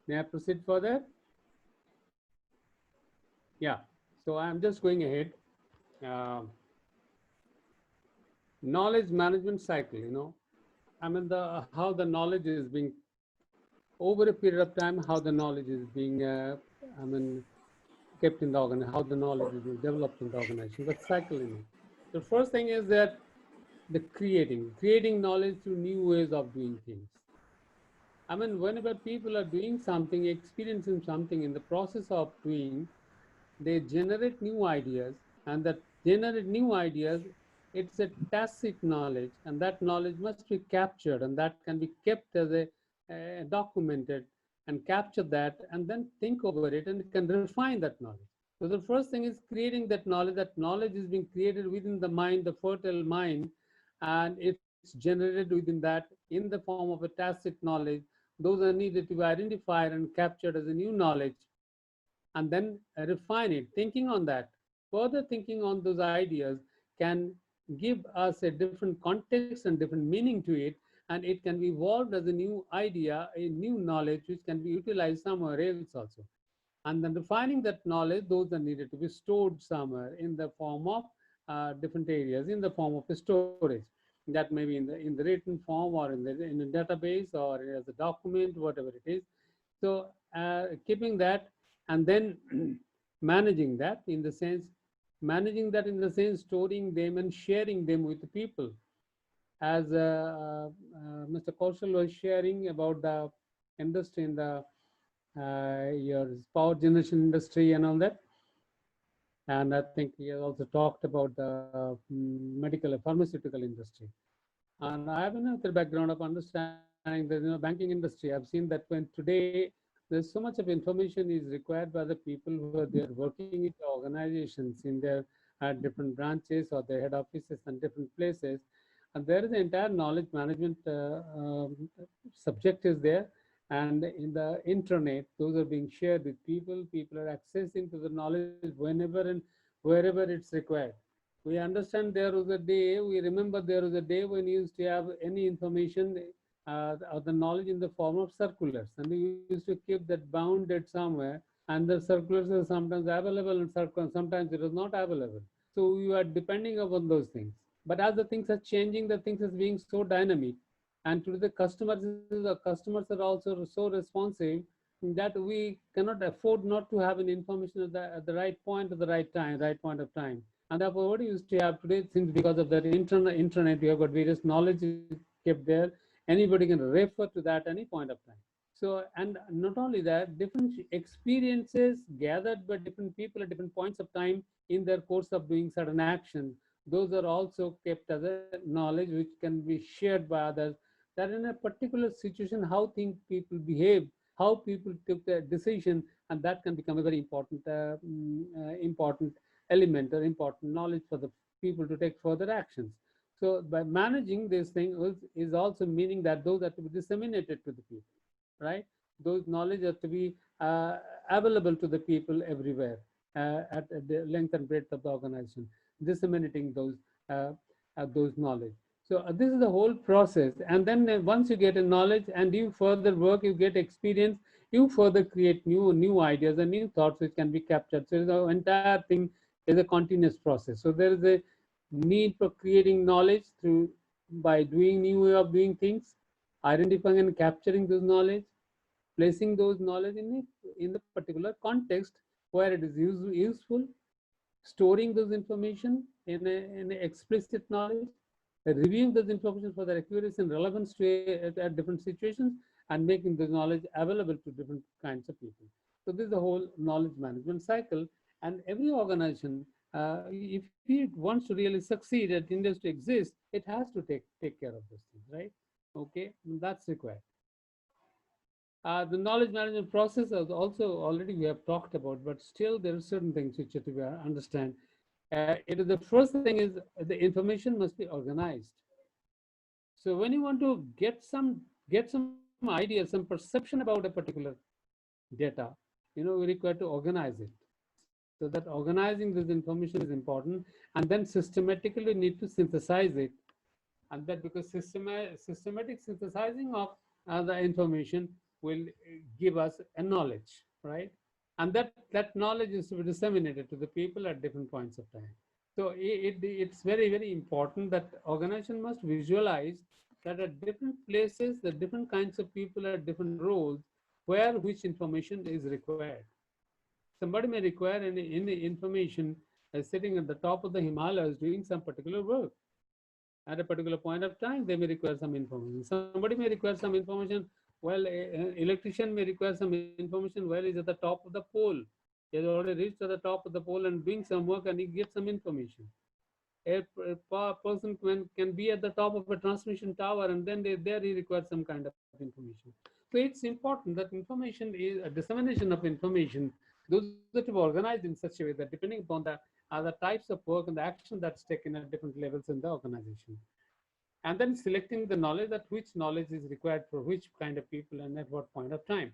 May I proceed further? Yeah. So I'm just going ahead. Knowledge management cycle, I mean, how the knowledge is being, over a period of time, how the knowledge is being, kept in the organization, how the knowledge is being developed in the organization, the cycle, The first thing is that the creating knowledge through new ways of doing things. I mean, whenever people are doing something, experiencing something, in the process of doing, they generate new ideas, and that generate new ideas, it's a tacit knowledge, and that knowledge must be captured, and that can be kept as a documented, and capture that, and then think over it, and can refine that knowledge. So the first thing is creating that knowledge. That knowledge is being created within the mind, the fertile mind, and it's generated within that in the form of a tacit knowledge. Those are needed to be identified and captured as a new knowledge, and then refine it. Thinking on that, further thinking on those ideas can give us a different context and different meaning to it, and it can be evolved as a new idea, a new knowledge, which can be utilized somewhere else also. And then refining that knowledge, those are needed to be stored somewhere in the form of different areas, in the form of a storage. That may be in the written form, or in a database, or as a document, whatever it is. So keeping that, and then managing that in the sense, storing them and sharing them with the people. As Mr. Kaushal was sharing about the industry in the your power generation industry and all that. And I think he has also talked about the medical and pharmaceutical industry. And I have another background of understanding that, banking industry. I've seen that when today there's so much of information is required by the people who are there working in the organizations in their different branches or their head offices and different places. And there is the entire knowledge management subject is there. And in the intranet, those are being shared with people. People are accessing to the knowledge whenever and wherever it's required. We understand there was a day, we remember there was a day when you used to have any information or the knowledge in the form of circulars. And we used to keep that bounded somewhere. And the circulars are sometimes available and sometimes it is not available. So you are depending upon those things. But as the things are changing, the things is being so dynamic. And to the customers are also so responsive that we cannot afford not to have an information at the right point at the right time, right point of time. And therefore, what you used to have today, since because of that internet, you have got various knowledge kept there. Anybody can refer to that any point of time. So, and not only that, different experiences gathered by different people at different points of time in their course of doing certain actions, those are also kept as a knowledge which can be shared by others. that in a particular situation, how people behave, how people took their decision, and that can become a very important element or important knowledge for the people to take further actions. So by managing this thing is also meaning that those are to be disseminated to the people, right? Those knowledge are to be available to the people everywhere at the length and breadth of the organization, disseminating those knowledge. So this is the whole process. And then once you get a knowledge and you further work, you get experience, you further create new ideas and new thoughts which can be captured. So the entire thing is a continuous process. So there is a need for creating knowledge by doing new way of doing things, identifying and capturing this knowledge, placing those knowledge in the particular context where it is useful, storing those information in an explicit knowledge, reviewing those information for their accuracy and relevance at different situations, and making the knowledge available to different kinds of people. So this is the whole knowledge management cycle. And every organization, if it wants to really succeed at industry exist, it has to take care of those things, right? Okay, that's required. The knowledge management process is also already we have talked about, but still there are certain things which have to be understand. It is the first thing is the information must be organized. So when you want to get some idea, some perception about a particular data, we require to organize it. So that organizing this information is important, and then systematically need to synthesize it. And that because systematic synthesizing of the information will give us a knowledge, right? And that knowledge is to be disseminated to the people at different points of time. So it's very, very important that organization must visualize that at different places, the different kinds of people at different roles, where which information is required. Somebody may require any information sitting at the top of the Himalayas doing some particular work. At a particular point of time, they may require some information. Somebody may require some information. Well, an electrician may require some information while he's at the top of the pole. He has already reached to the top of the pole and doing some work, and he gets some information. A person can be at the top of a transmission tower, and then there he requires some kind of information. So it's important that information is a dissemination of information. Those that are organized in such a way that depending upon the types of work and the action that's taken at different levels in the organization. And then selecting the knowledge, that which knowledge is required for which kind of people and at what point of time.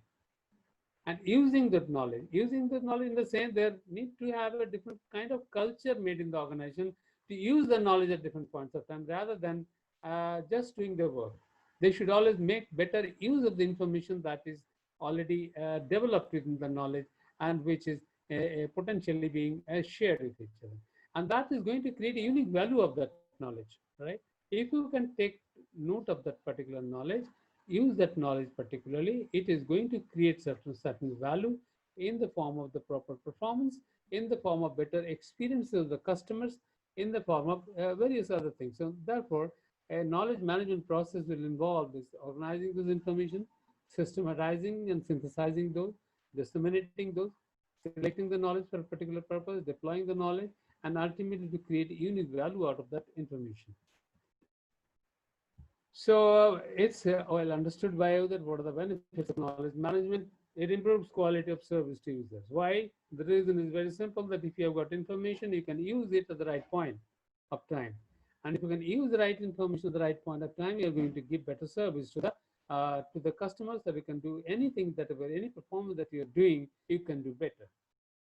And using that knowledge in the sense there need to have a different kind of culture made in the organization to use the knowledge at different points of time rather than just doing their work. They should always make better use of the information that is already developed within the knowledge and which is potentially being shared with each other. And that is going to create a unique value of that knowledge, right? If you can take note of that particular knowledge, use that knowledge particularly, it is going to create certain value in the form of the proper performance, in the form of better experience of the customers, in the form of various other things. So therefore, a knowledge management process will involve this organizing this information, systematizing and synthesizing those, disseminating those, selecting the knowledge for a particular purpose, deploying the knowledge, and ultimately to create unique value out of that information. So it's well understood by you that what are the benefits of knowledge management. It improves quality of service to users. Why? The reason is very simple, that if you have got information, you can use it at the right point of time. And if you can use the right information at the right point of time, you're going to give better service to the customers, that you can do anything that any performance that you're doing, you can do better.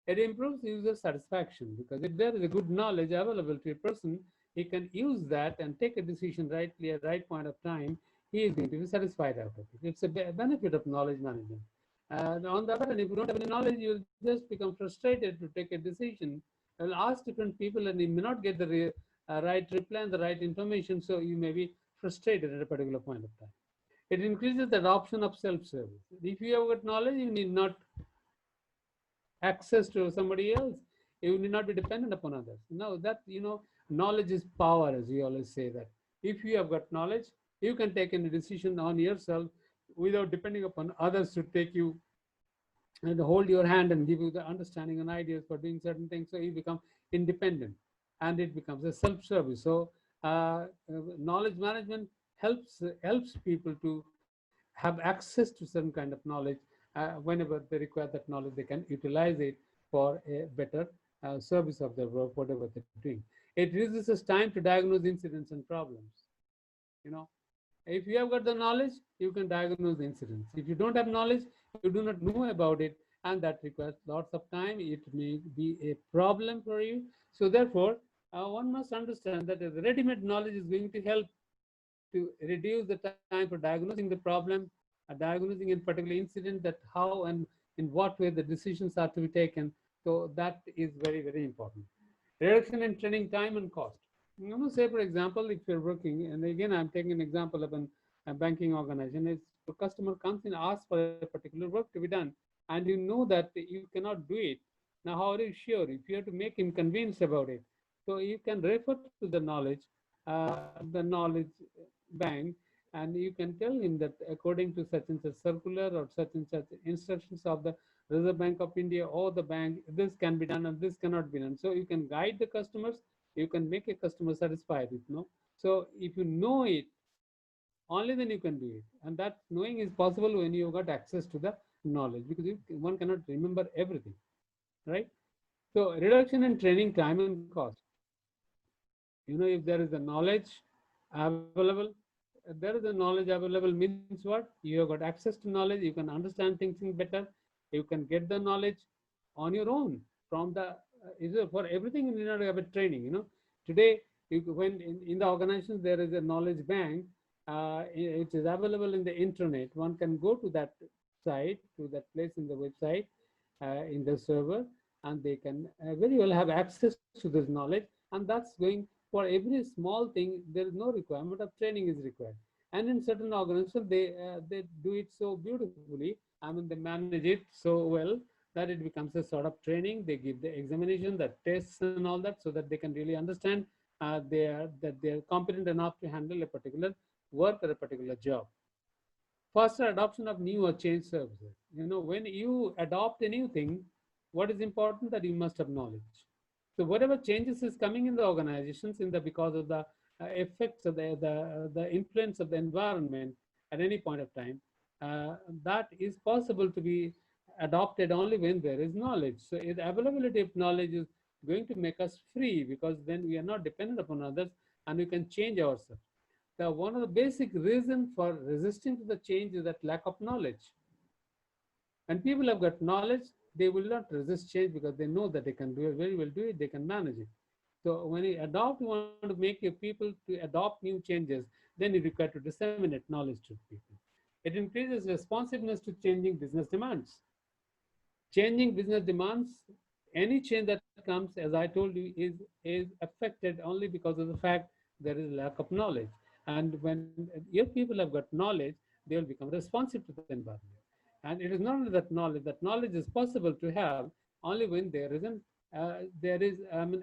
It improves user satisfaction, because if there is a good knowledge available to a person, he can use that and take a decision rightly at the right point of time. He is going to be satisfied out of it. It's a benefit of knowledge management. And on the other hand, if you don't have any knowledge, you'll just become frustrated to take a decision. You'll ask different people and you may not get the right reply and the right information, so you may be frustrated at a particular point of time. It increases the adoption of self-service. If you have got knowledge, you need not access to somebody else. You need not be dependent upon others. No, that, knowledge is power, as we always say that. If you have got knowledge, you can take any decision on yourself without depending upon others to take you and hold your hand and give you the understanding and ideas for doing certain things. So you become independent and it becomes a self-service. So knowledge management helps people to have access to certain kind of knowledge. Whenever they require that knowledge, they can utilize it for a better service of their work, whatever they're doing. It reduces time to diagnose incidents and problems. You know, if you have got the knowledge, you can diagnose the incidents. If you don't have knowledge, you do not know about it, and that requires lots of time. It may be a problem for you. So therefore, one must understand that the ready-made knowledge is going to help to reduce the time for diagnosing the problem, diagnosing in particular incident, that how and in what way the decisions are to be taken. So that is very, very important. Reduction in training time and cost. Say for example, if you're working, and again I'm taking an example of a banking organization, is the customer comes in, asks for a particular work to be done, and you know that you cannot do it. Now, how are you sure? If you have to make him convinced about it, so you can refer to the knowledge bank, and you can tell him that according to such and such circular or such and such instructions of the Reserve Bank of India or the bank, this can be done and this cannot be done. So you can guide the customers, you can make a customer satisfied with. So if you know it, only then you can do it. And that knowing is possible when you got access to the knowledge, because one cannot remember everything, right? So reduction in training time and cost. If there is a knowledge available, means what? You have got access to knowledge, you can understand things better, you can get the knowledge on your own from the for everything you need to have a training. Today, when in the organizations there is a knowledge bank, it is available in the internet. One can go to that site, to that place in the website, in the server, and they can very well have access to this knowledge. And that's going for every small thing. There is no requirement of training is required. And in certain organizations, they do it so beautifully. I mean, they manage it so well that it becomes a sort of training. They give the examination, the tests, and all that, so that they can really understand that they are competent enough to handle a particular work or a particular job. Faster adoption of new or changed services. When you adopt a new thing, what is important that you must have knowledge. So whatever changes is coming in the organizations because of the effects of the influence of the environment at any point of time, that is possible to be adopted only when there is knowledge. So the availability of knowledge is going to make us free, because then we are not dependent upon others and we can change ourselves. One of the basic reasons for resisting to the change is that lack of knowledge. When people have got knowledge, they will not resist change, because they know that they can do it very well, they can manage it. So when you want to make your people to adopt new changes, then you require to disseminate knowledge to people. It increases responsiveness to changing business demands. Changing business demands, any change that comes, as I told you, is affected only because of the fact there is lack of knowledge. And when your people have got knowledge, they will become responsive to the environment. And it is not only that knowledge is possible to have only when there is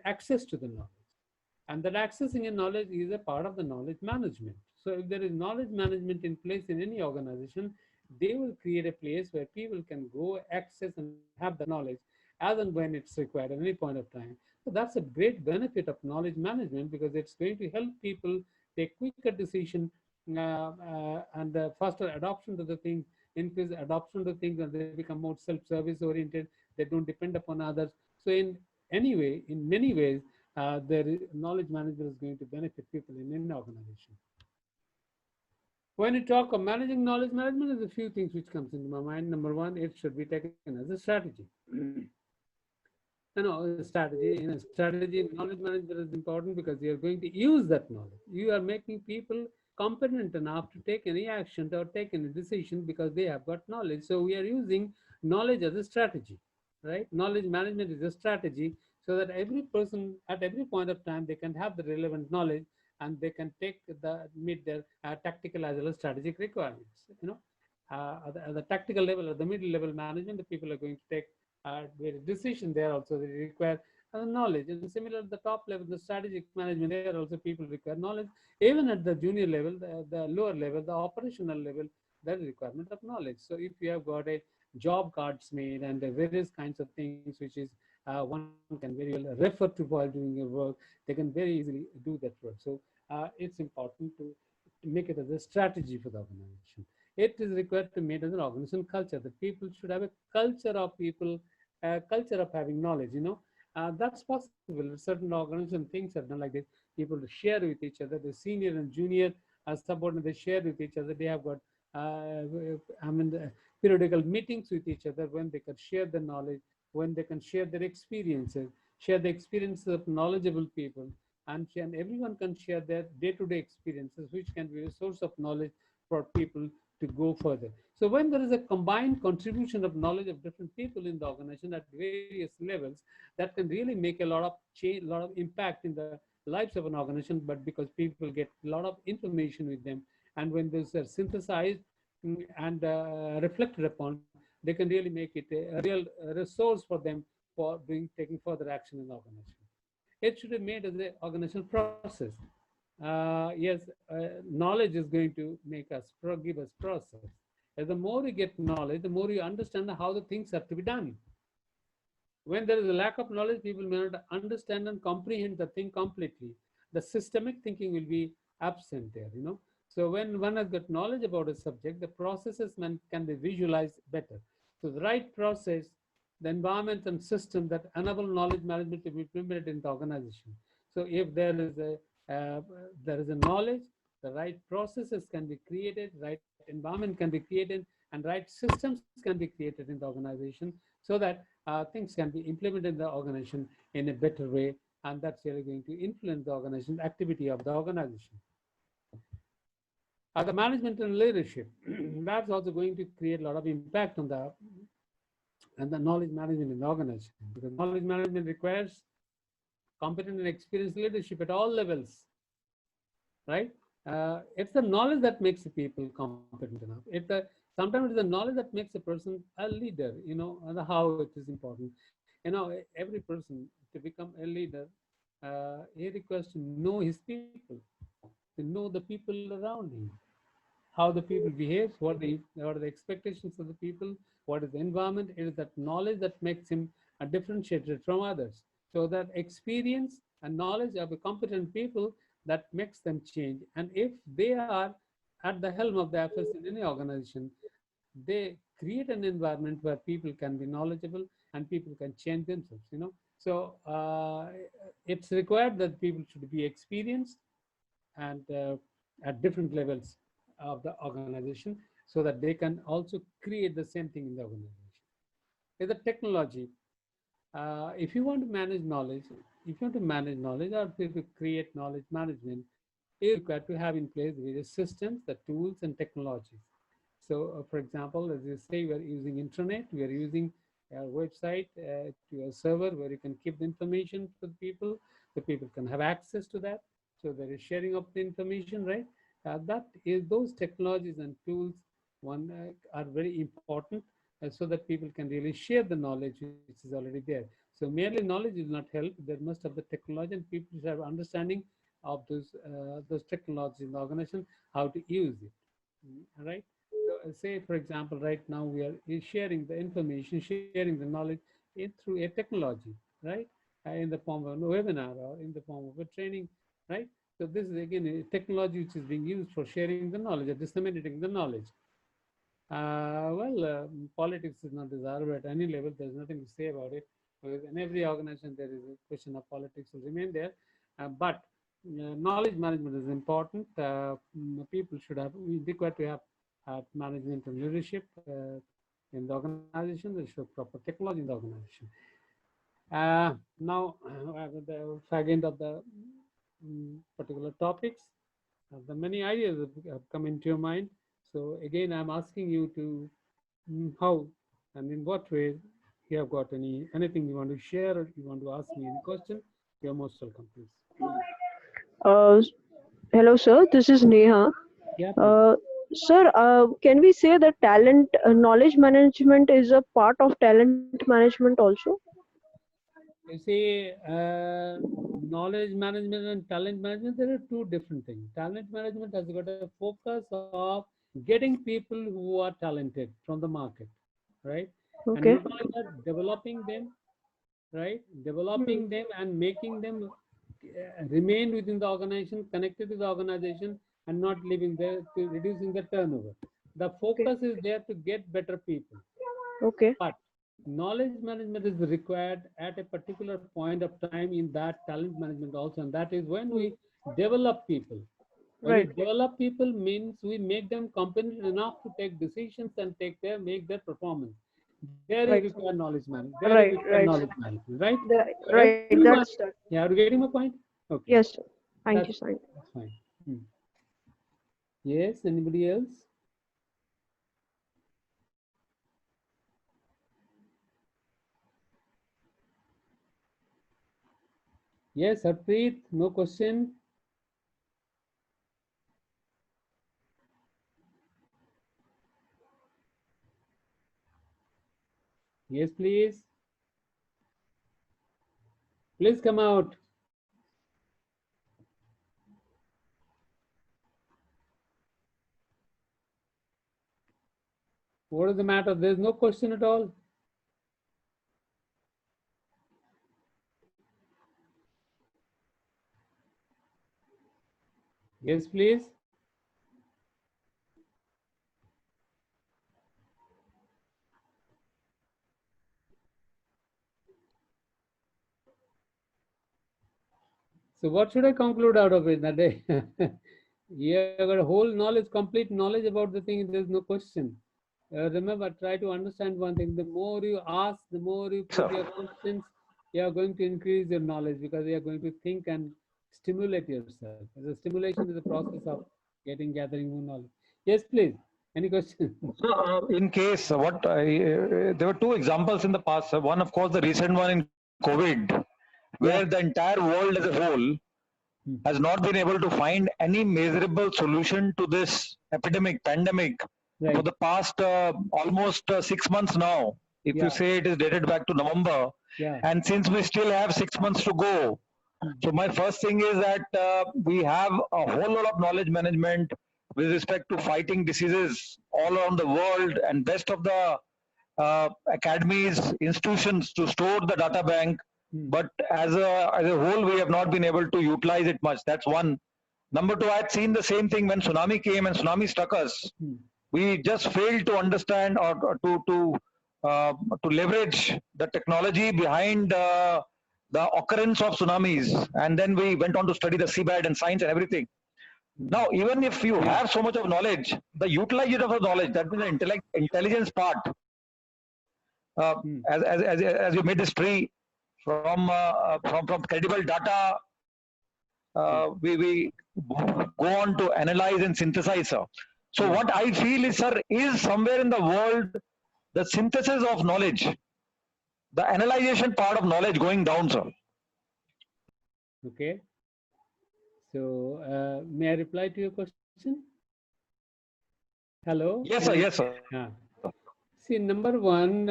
access to the knowledge. And that accessing a knowledge is a part of the knowledge management. So if there is knowledge management in place in any organization, they will create a place where people can go access and have the knowledge as and when it's required at any point of time. So that's a great benefit of knowledge management, because it's going to help people take quicker decision, and faster adoption to the things, increase adoption to things, and they become more self-service oriented. They don't depend upon others. So in many ways, knowledge management is going to benefit people in any organization. When you talk of managing knowledge management, there's a few things which comes into my mind. Number one, it should be taken as a strategy. Strategy in knowledge management is important, because you're going to use that knowledge. You are making people competent enough to take any action or take any decision because they have got knowledge. So we are using knowledge as a strategy, right? Knowledge management is a strategy, so that every person at every point of time, they can have the relevant knowledge, and they can meet their tactical as well as strategic requirements. At the tactical level or the middle level management, the people are going to take decision there also. They require knowledge. And similar at the top level, the strategic management, there also people require knowledge. Even at the junior level, the lower level, the operational level, there is requirement of knowledge. So if you have got a job cards made and various kinds of things which is one can very well refer to while doing your work, they can very easily do that work. So it's important to make it as a strategy for the organization. It is required to make as an organization culture. The people should have a culture of people, a culture of having knowledge. That's possible. Certain organizations, things are done like this. People share with each other. The senior and junior subordinate, they share with each other. They have got, periodical meetings with each other when they can share the knowledge, when they can share their experiences, share the experiences of knowledgeable people, and everyone can share their day-to-day experiences, which can be a source of knowledge for people to go further. So when there is a combined contribution of knowledge of different people in the organization at various levels, that can really make a lot of change, a lot of impact in the lives of an organization. But because people get a lot of information with them, and when those are synthesized and reflected upon, they can really make it a real resource for them for taking further action in the organization. It should be made as an organizational process. Yes, knowledge is going to make us give us process. As the more you get knowledge, the more you understand how the things are to be done. When there is a lack of knowledge, people may not understand and comprehend the thing completely. The systemic thinking will be absent there. So when one has got knowledge about a subject, the processes can be visualized better. So the right process, the environment and system that enable knowledge management to be implemented in the organization. So if there is a knowledge, the right processes can be created, right environment can be created, and right systems can be created in the organization, so that things can be implemented in the organization in a better way, and that's really going to influence the organization activity of the organization. The management and leadership, that's also going to create a lot of impact on the knowledge management in the organization, because knowledge management requires competent and experienced leadership at all levels, right? It's the knowledge that makes the people competent enough. Sometimes it's the knowledge that makes a person a leader, and how it is important. Every person to become a leader, he requires to know his people, to know the people around him, how the people behave, what are the expectations of the people, what is the environment. It is that knowledge that makes him differentiated from others. So that experience and knowledge of a competent people that makes them change. And if they are at the helm of the affairs in any organization, they create an environment where people can be knowledgeable and people can change themselves. So it's required that people should be experienced and at different levels of the organization, so that they can also create the same thing in the organization. With the technology, if you want to manage knowledge, or if you create knowledge management, you require to have in place various systems, the tools and technologies. So, for example, as you say, we are using internet, we are using a website to a server where you can keep the information for the people. The people can have access to that. So there is sharing of the information, right? Those technologies and tools are very important, so that people can really share the knowledge which is already there. So merely knowledge will not help. There must have the technology, and people should have understanding of those technologies in the organization, how to use it, right? So say, for example, right now we are sharing the information, sharing the knowledge through a technology, right? In the form of a webinar or in the form of a training, right? So this is again a technology which is being used for sharing the knowledge or disseminating the knowledge. Politics is not desirable at any level. There's nothing to say about it, because in every organization there is a question of politics will remain there. But knowledge management is important. People should have, we require to have management and leadership in the organization. There should be proper technology in the organization. Now, the fragment of the particular topics, the many ideas have come into your mind. So again, I'm asking you to how and in what way you have got anything you want to share, or you want to ask me any question. You're most welcome, please. Uh, Hello, sir. This is Neha. Yeah, please. Sir, can we say that knowledge management is a part of talent management also? You see, knowledge management and talent management, there are two different things. Talent management has got a focus of getting people who are talented from the market, right? And Okay. not only that, developing them, right? Developing them and making them remain within the organization, connected to the organization, and not leaving there to reducing the turnover. The focus is there to get better people. Okay. But knowledge management is required at a particular point of time in that talent management also, and that is when we develop people. When we Right. develop people means we make them competent enough to take decisions and make their performance. There you Right. require knowledge management. There you Right. require Right. knowledge management, right? Right. Everyone. That's that. Yeah, are you getting my point? Okay, Yes, sir. Thank that's you, sir. that's fine. Hmm. Yes, anybody else? Yes, Harpreet, no question. Yes, please. Please come out. What is the matter? There's no question at all. Yes, please. So what should I conclude out of it, Nade? You have got a whole knowledge, complete knowledge about the thing. There's no question. Remember, try to understand one thing. The more you ask, the more you put your questions, you are going to increase your knowledge because you are going to think and stimulate yourself. The stimulation is a process of gathering more knowledge. Yes, please. Any question? So, in case there were two examples in the past. One, of course, the recent one in COVID, where the entire world as a whole has not been able to find any measurable solution to this pandemic Right. for the past almost 6 months now. If you say it is dated back to November, and since we still have 6 months to go, so my first thing is that we have a whole lot of knowledge management with respect to fighting diseases all around the world, and best of the academies, institutions to store the data bank. But as a whole, we have not been able to utilize it much. That's one. Number two, I had seen the same thing when tsunami came and tsunami struck us. We just failed to understand or to leverage the technology behind the occurrence of tsunamis, and then we went on to study the seabed and science and everything. Now, even if you have so much of knowledge, the utilization of the knowledge, that is the intelligence part. As you made this tree from credible data, we go on to analyze and synthesize. So what I feel is, sir, is somewhere in the world the synthesis of knowledge, the analyzation part of knowledge going down, sir. Okay. So may I reply to your question? Hello? Yes, sir. Yes, sir. See, number one,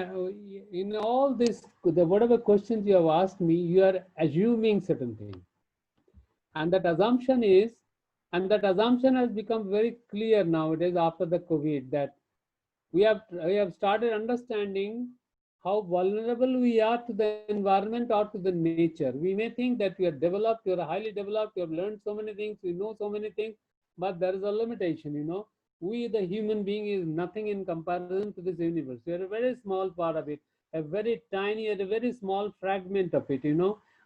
in all this, whatever questions you have asked me, you are assuming certain things. And that assumption has become very clear nowadays after the COVID, that we have started understanding how vulnerable we are to the environment or to the nature. We may think that we are developed, we are highly developed, we have learned so many things, we know so many things, but there is a limitation, We, the human being, is nothing in comparison to this universe. We are a very small part of it, a very tiny and a very small fragment of it,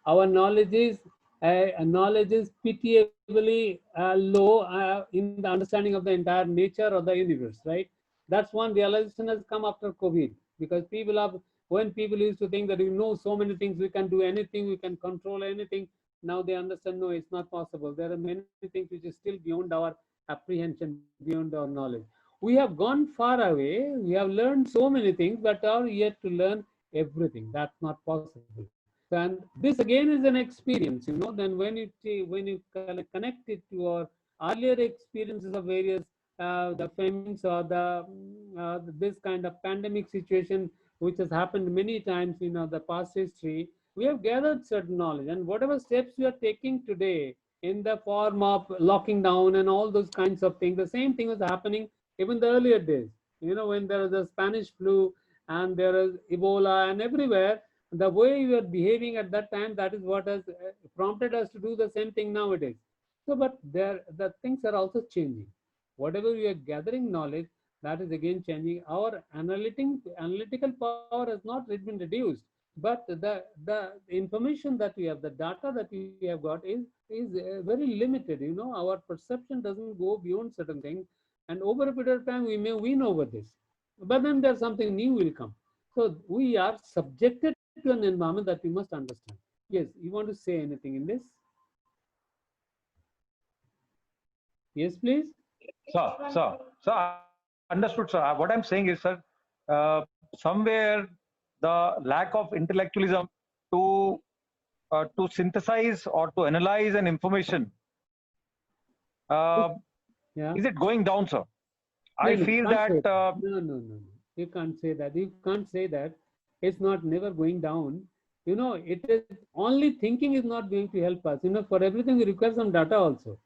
Our knowledge is pitiably low in the understanding of the entire nature of the universe, right? That's one realization has come after COVID, because when people used to think that we know so many things, we can do anything, we can control anything. Now they understand, no, it's not possible. There are many things which is still beyond our apprehension, beyond our knowledge. We have gone far away. We have learned so many things, but are yet to learn everything. That's not possible. And this again is an experience, Then when you connect it to our earlier experiences of various the famines or this kind of pandemic situation, which has happened many times in the past history, we have gathered certain knowledge, and whatever steps we are taking today in the form of locking down and all those kinds of things, the same thing was happening even the earlier days. When there was a Spanish flu and there is Ebola and everywhere, the way we were behaving at that time, that is what has prompted us to do the same thing nowadays. So, but the things are also changing. Whatever we are gathering knowledge, that is again changing. Our analytical power has not been reduced, but the information that we have, the data that we have got is very limited. Our perception doesn't go beyond certain things, and over a period of time we may win over this, but then there's something new will come. So we are subjected to an environment that we must understand. Yes, you want to say anything in this? Yes, please. Sir, understood, sir. What I'm saying is, sir, somewhere the lack of intellectualism to synthesize or to analyze an information, Yeah. is it going down, sir? I No, feel can't that. say no. You can't say that. You can't say that. It's not never going down. It is only thinking is not going to help us. For everything we require some data also,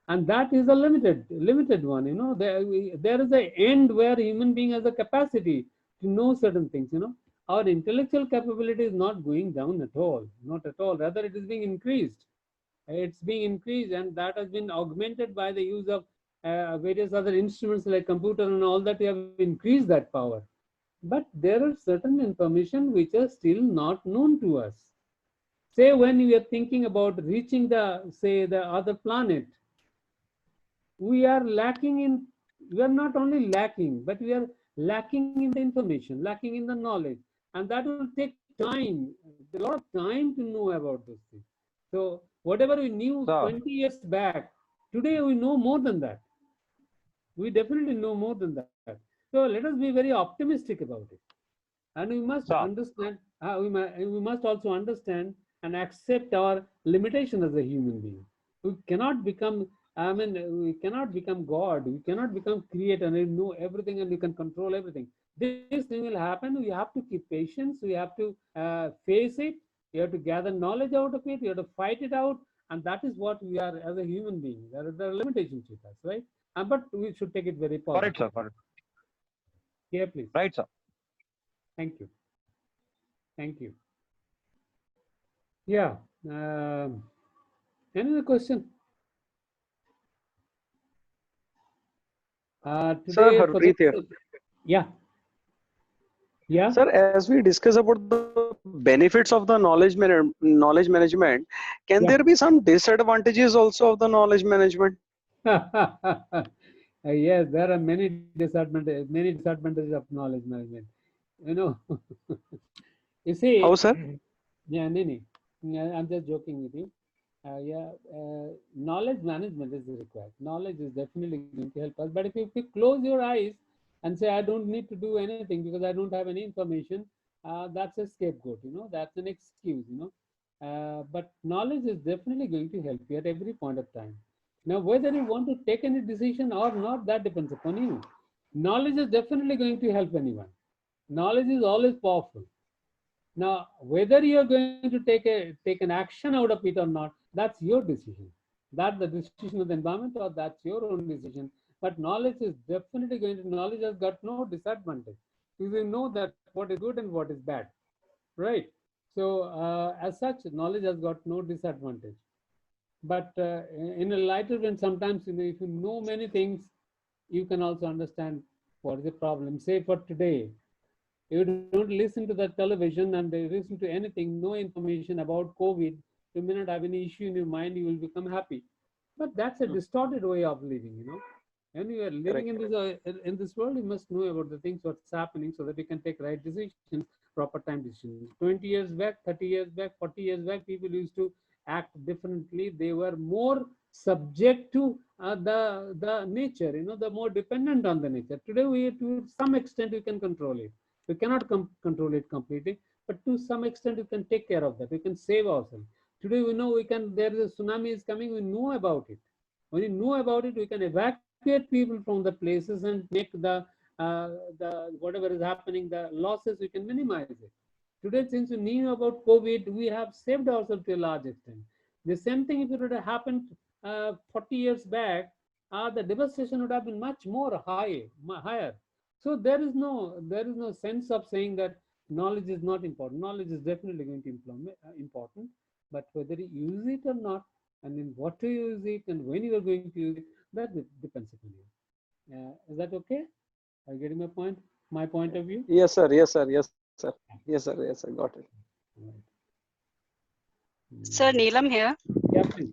and that is a limited one. There is an end where human being has a capacity to know certain things. Our intellectual capability is not going down at all, not at all. Rather, it is being increased. It's being increased, and that has been augmented by the use of various other instruments like computer and all that. We have increased that power, but there are certain information which are still not known to us. Say when we are thinking about reaching the other planet, we are lacking in. We are not only lacking, but we are lacking in the information, lacking in the knowledge, and that will take time, a lot of time to know about this thing. So whatever we knew Sir, 20 years back, today we know more than that. We definitely know more than that. So let us be very optimistic about it. And we must sir, understand, we must also understand and accept our limitation as a human being. We cannot become, we cannot become God. We cannot become creator and know everything and you can control everything. This thing will happen. We have to keep patience. We have to face it. You have to gather knowledge out of it. You have to fight it out. And that is what we are as a human being. There are limitations with us, right? But we should take it very correct, sir, positively. correct. Yeah, please. Right, sir. Thank you. Thank you. Yeah. Another question? Sir, Today for this, Harpreet here. yeah, yeah. Sir, as we discuss about the benefits of the knowledge management, can Yeah. there be some disadvantages also of the knowledge management? Yes, there are many disadvantages of knowledge management. You know, you How, see, sir? yeah, Nini, I'm just joking with you. Yeah, knowledge management is required. Knowledge is definitely going to help us. But if you close your eyes and say, I don't need to do anything because I don't have any information, that's a scapegoat, that's an excuse. But knowledge is definitely going to help you at every point of time. Now, whether you want to take any decision or not, that depends upon you. Knowledge is definitely going to help anyone. Knowledge is always powerful. Now, whether you are going to take an action out of it or not, that's your decision. That's the decision of the environment, or that's your own decision. But knowledge is definitely going to. Knowledge has got no disadvantage. You will know that what is good and what is bad, right? So, as such, knowledge has got no disadvantage. But in a lighter vein, sometimes if you know many things, you can also understand what is the problem. Say for today, you don't listen to the television and listen to anything, no information about COVID, you may not have any issue in your mind, you will become happy. But that's a distorted way of living. When you are living Correct. in this world, you must know about the things what's happening so that you can take right decisions, proper time decisions. 20 years back, 30 years back, 40 years back, people used to act differently. They were more subject to the nature, the more dependent on the nature. Today, to some extent, we can control it. We cannot control it completely, but to some extent, we can take care of that. We can save ourselves. Today, we know there is a tsunami is coming. We know about it. When you know about it, we can evacuate people from the places and make the whatever is happening, the losses, we can minimize it. Today, since we knew about COVID, we have saved ourselves to a large extent. The same thing if it would have happened 40 years back, the devastation would have been much more higher. So there is no sense of saying that knowledge is not important. Knowledge is definitely going to be important, but whether you use it or not, and then what to use it and when you are going to use it, that depends upon you. Is that okay? Are you getting my point? My point of view? Yes, sir. Yes, sir. Yes, sir. Yes, sir. Yes, sir. Got it. Right. Sir, Neelam here. Yeah, please.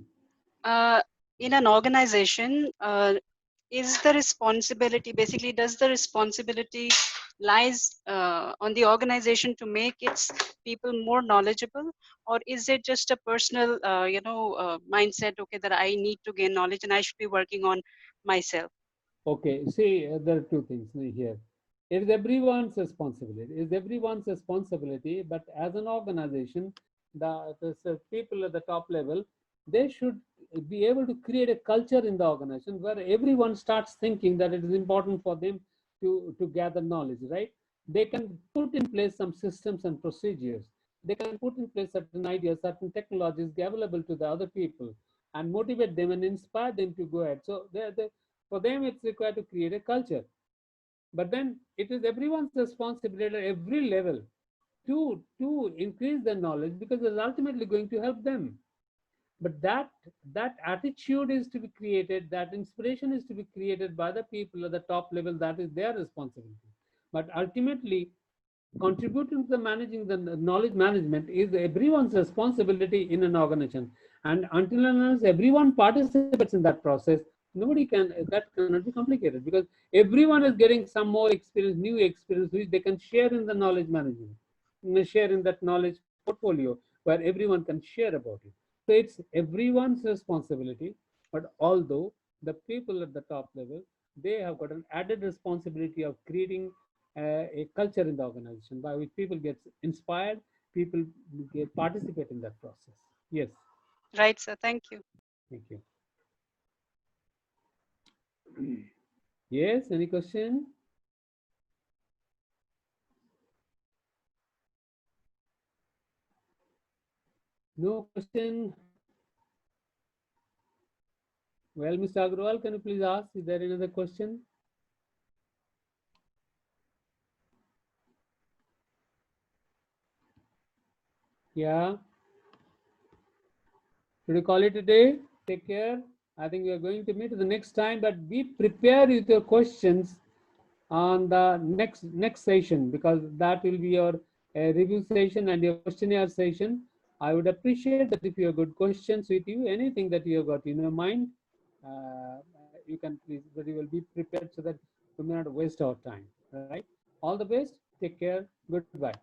In an organization, is the responsibility, basically, does the responsibility lies on the organization to make its people more knowledgeable, or is it just a personal, mindset? Okay, that I need to gain knowledge and I should be working on myself. Okay, see, there are two things here. It is everyone's responsibility. It is everyone's responsibility, but as an organization, the people at the top level, they should be able to create a culture in the organization where everyone starts thinking that it is important for them to gather knowledge, right? They can put in place some systems and procedures. They can put in place certain ideas, certain technologies available to the other people and motivate them and inspire them to go ahead. So for them, it's required to create a culture. But then it is everyone's responsibility at every level to increase their knowledge because it's ultimately going to help them. But that attitude is to be created, that inspiration is to be created by the people at the top level. That is their responsibility. But ultimately, contributing to the managing the knowledge management is everyone's responsibility in an organization. And until and unless everyone participates in that process, nobody can, that cannot be complicated because everyone is getting some more experience, new experience, which they can share in the knowledge management, share in that knowledge portfolio where everyone can share about it. So it's everyone's responsibility. But although the people at the top level, they have got an added responsibility of creating a culture in the organization by which people get inspired, people participate in that process. Yes. Right, sir. Thank you. Thank you. Yes, any question? No question? Well, Mr. Agrawal, can you please ask, is there another question? Yeah. Should we call it a day? Take care. I think we are going to meet the next time, but be prepared with your questions on the next session because that will be your review session and your questionnaire session. I would appreciate that if you have good questions with you, anything that you have got in your mind, you can please, but you will be prepared so that we may not waste our time. Right? All the best. Take care. Goodbye.